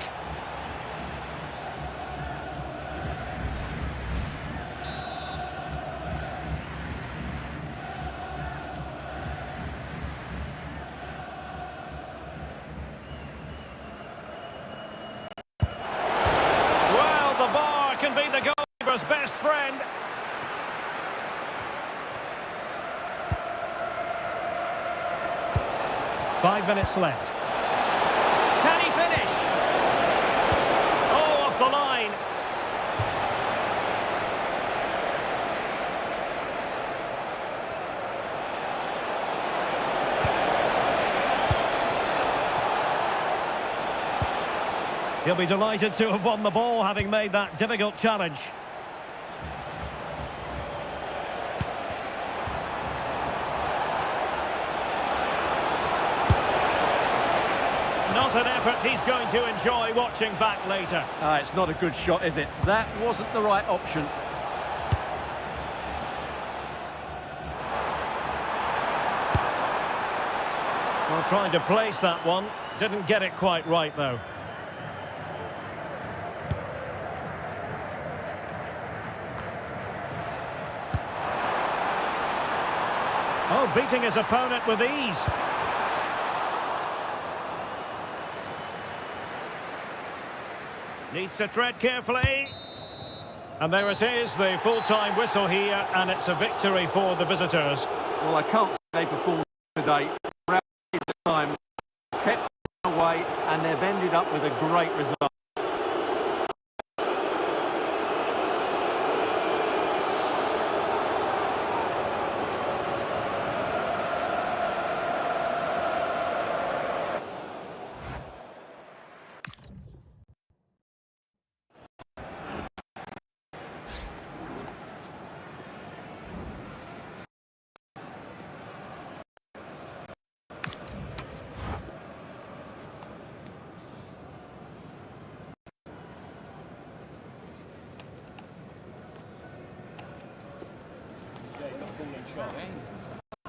Can be the goalkeeper's best friend. Five minutes left. Can he finish? Oh, off the line. He'll be delighted to have won the ball, having made that difficult challenge. Not an effort he's going to enjoy watching back later. It's not a good shot, is it? That wasn't the right option. Well, trying to place that one. Didn't get it quite right, though. Oh, beating his opponent with ease. Needs to tread carefully. And there it is, the full-time whistle here, and it's a victory for the visitors. Well, I can't say they performed today. The time kept away, and they've ended up with a great result.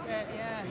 Yeah.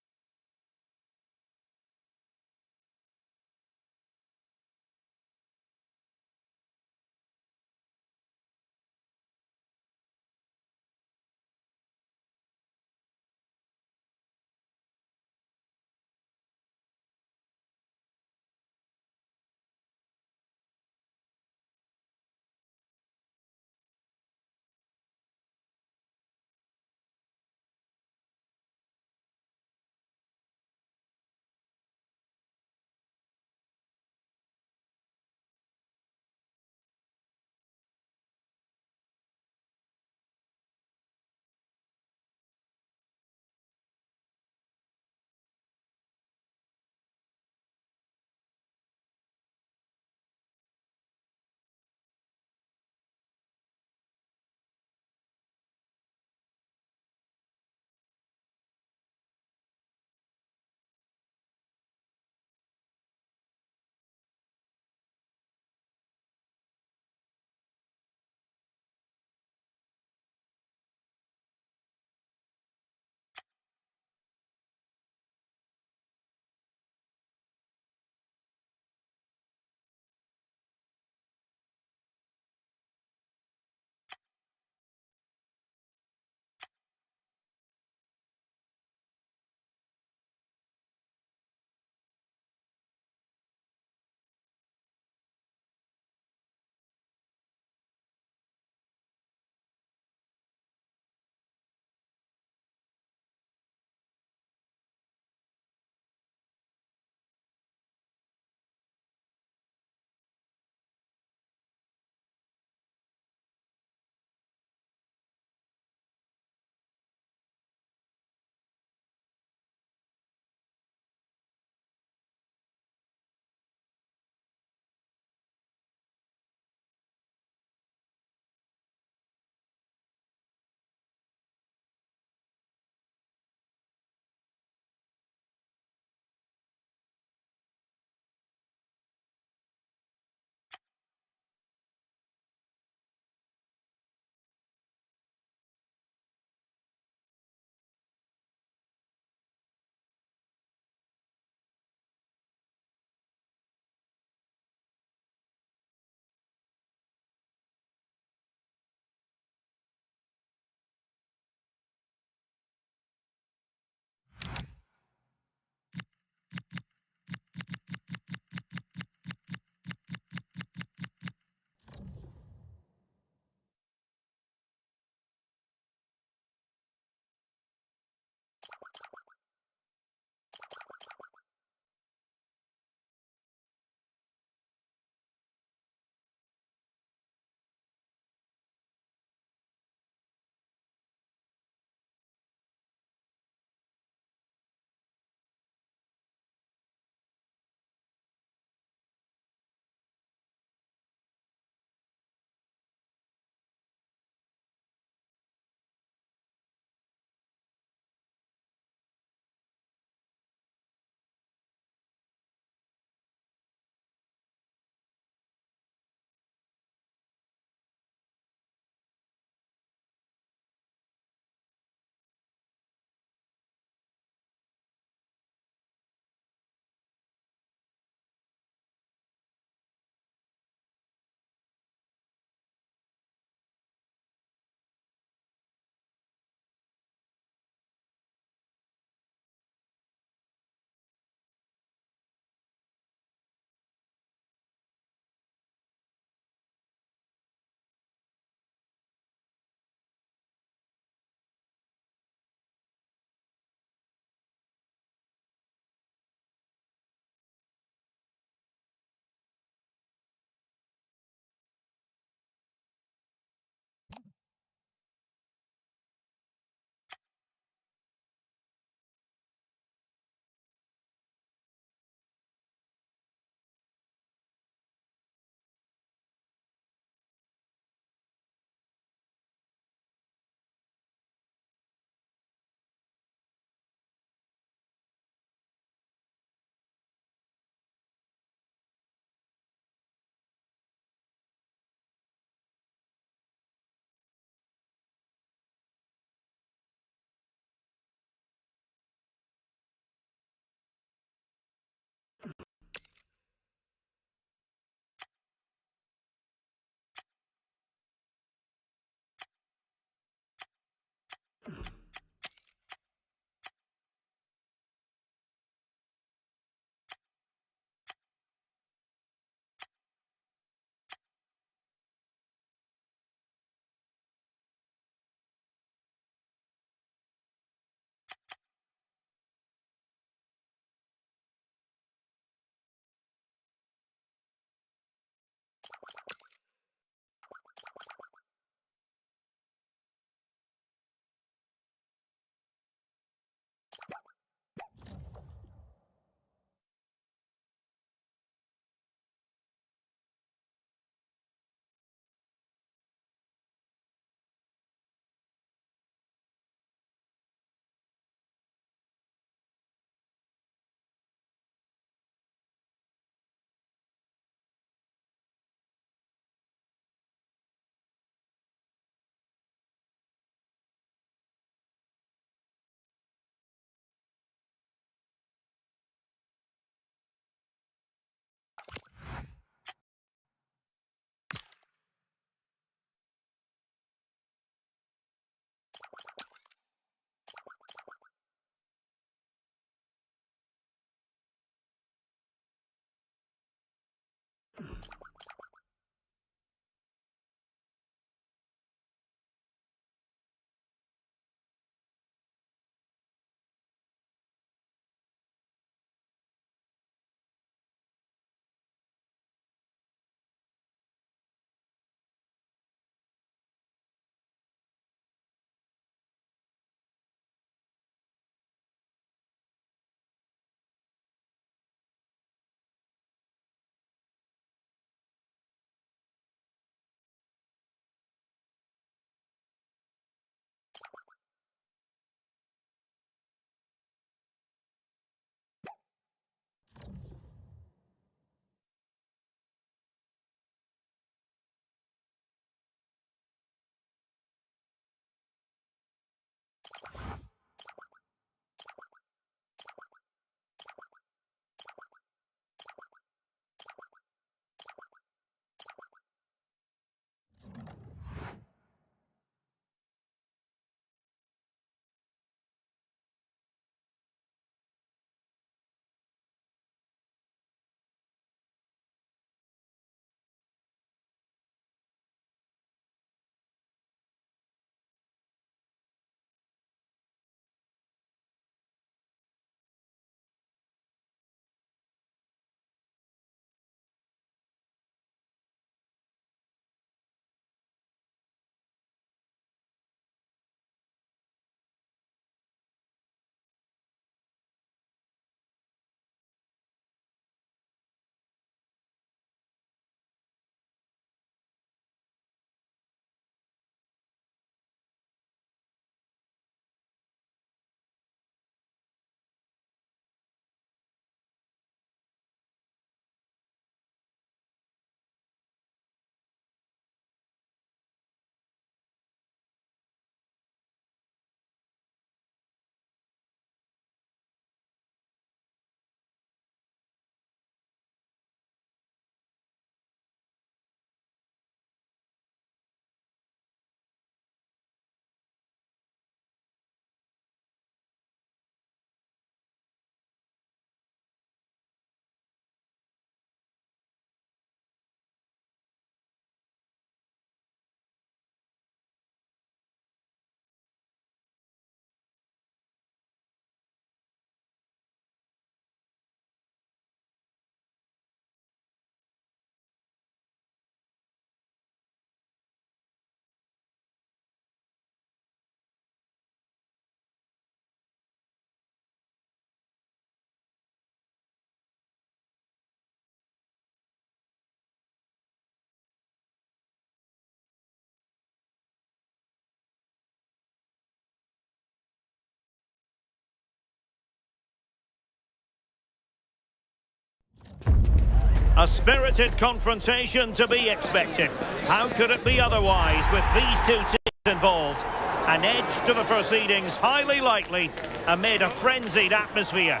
A spirited confrontation to be expected. How could it be otherwise with these two teams involved? An edge to the proceedings, highly likely, amid a frenzied atmosphere.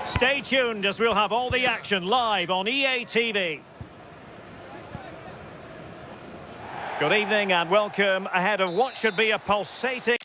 Stay tuned as we'll have all the action live on EA TV. Good evening and welcome ahead of what should be a pulsating...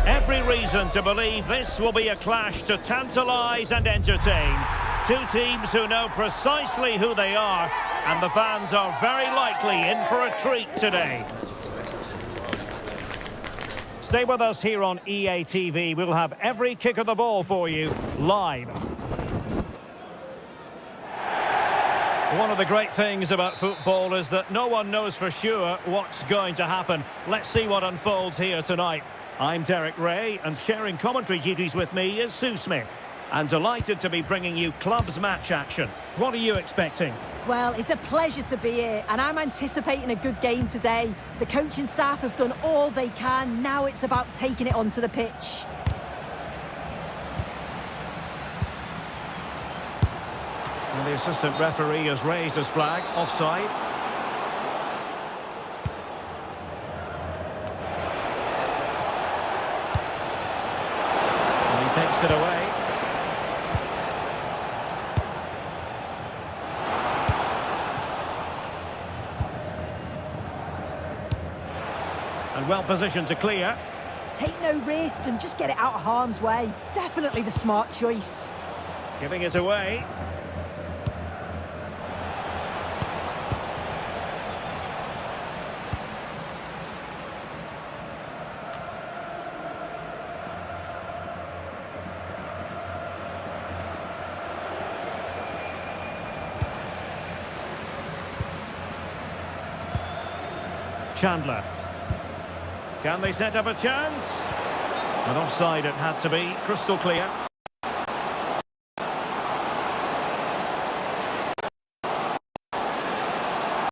Every reason to believe this will be a clash to tantalise and entertain. Two teams who know precisely who they are, and the fans are very likely in for a treat today. Stay with us here on EA TV. We'll have every kick of the ball for you live. One of the great things about football is that no one knows for sure what's going to happen. Let's see what unfolds here tonight. I'm Derek Ray, and sharing commentary duties with me is Sue Smith. I'm delighted to be bringing you clubs match action. What are you expecting? Well, it's a pleasure to be here, and I'm anticipating a good game today. The coaching staff have done all they can. Now it's about taking it onto the pitch. And the assistant referee has raised his flag, offside. And he takes it away. And well positioned to clear. Take no risks and just get it out of harm's way. Definitely the smart choice. Giving it away. Chandler. Can they set up a chance? An offside it had to be, crystal clear.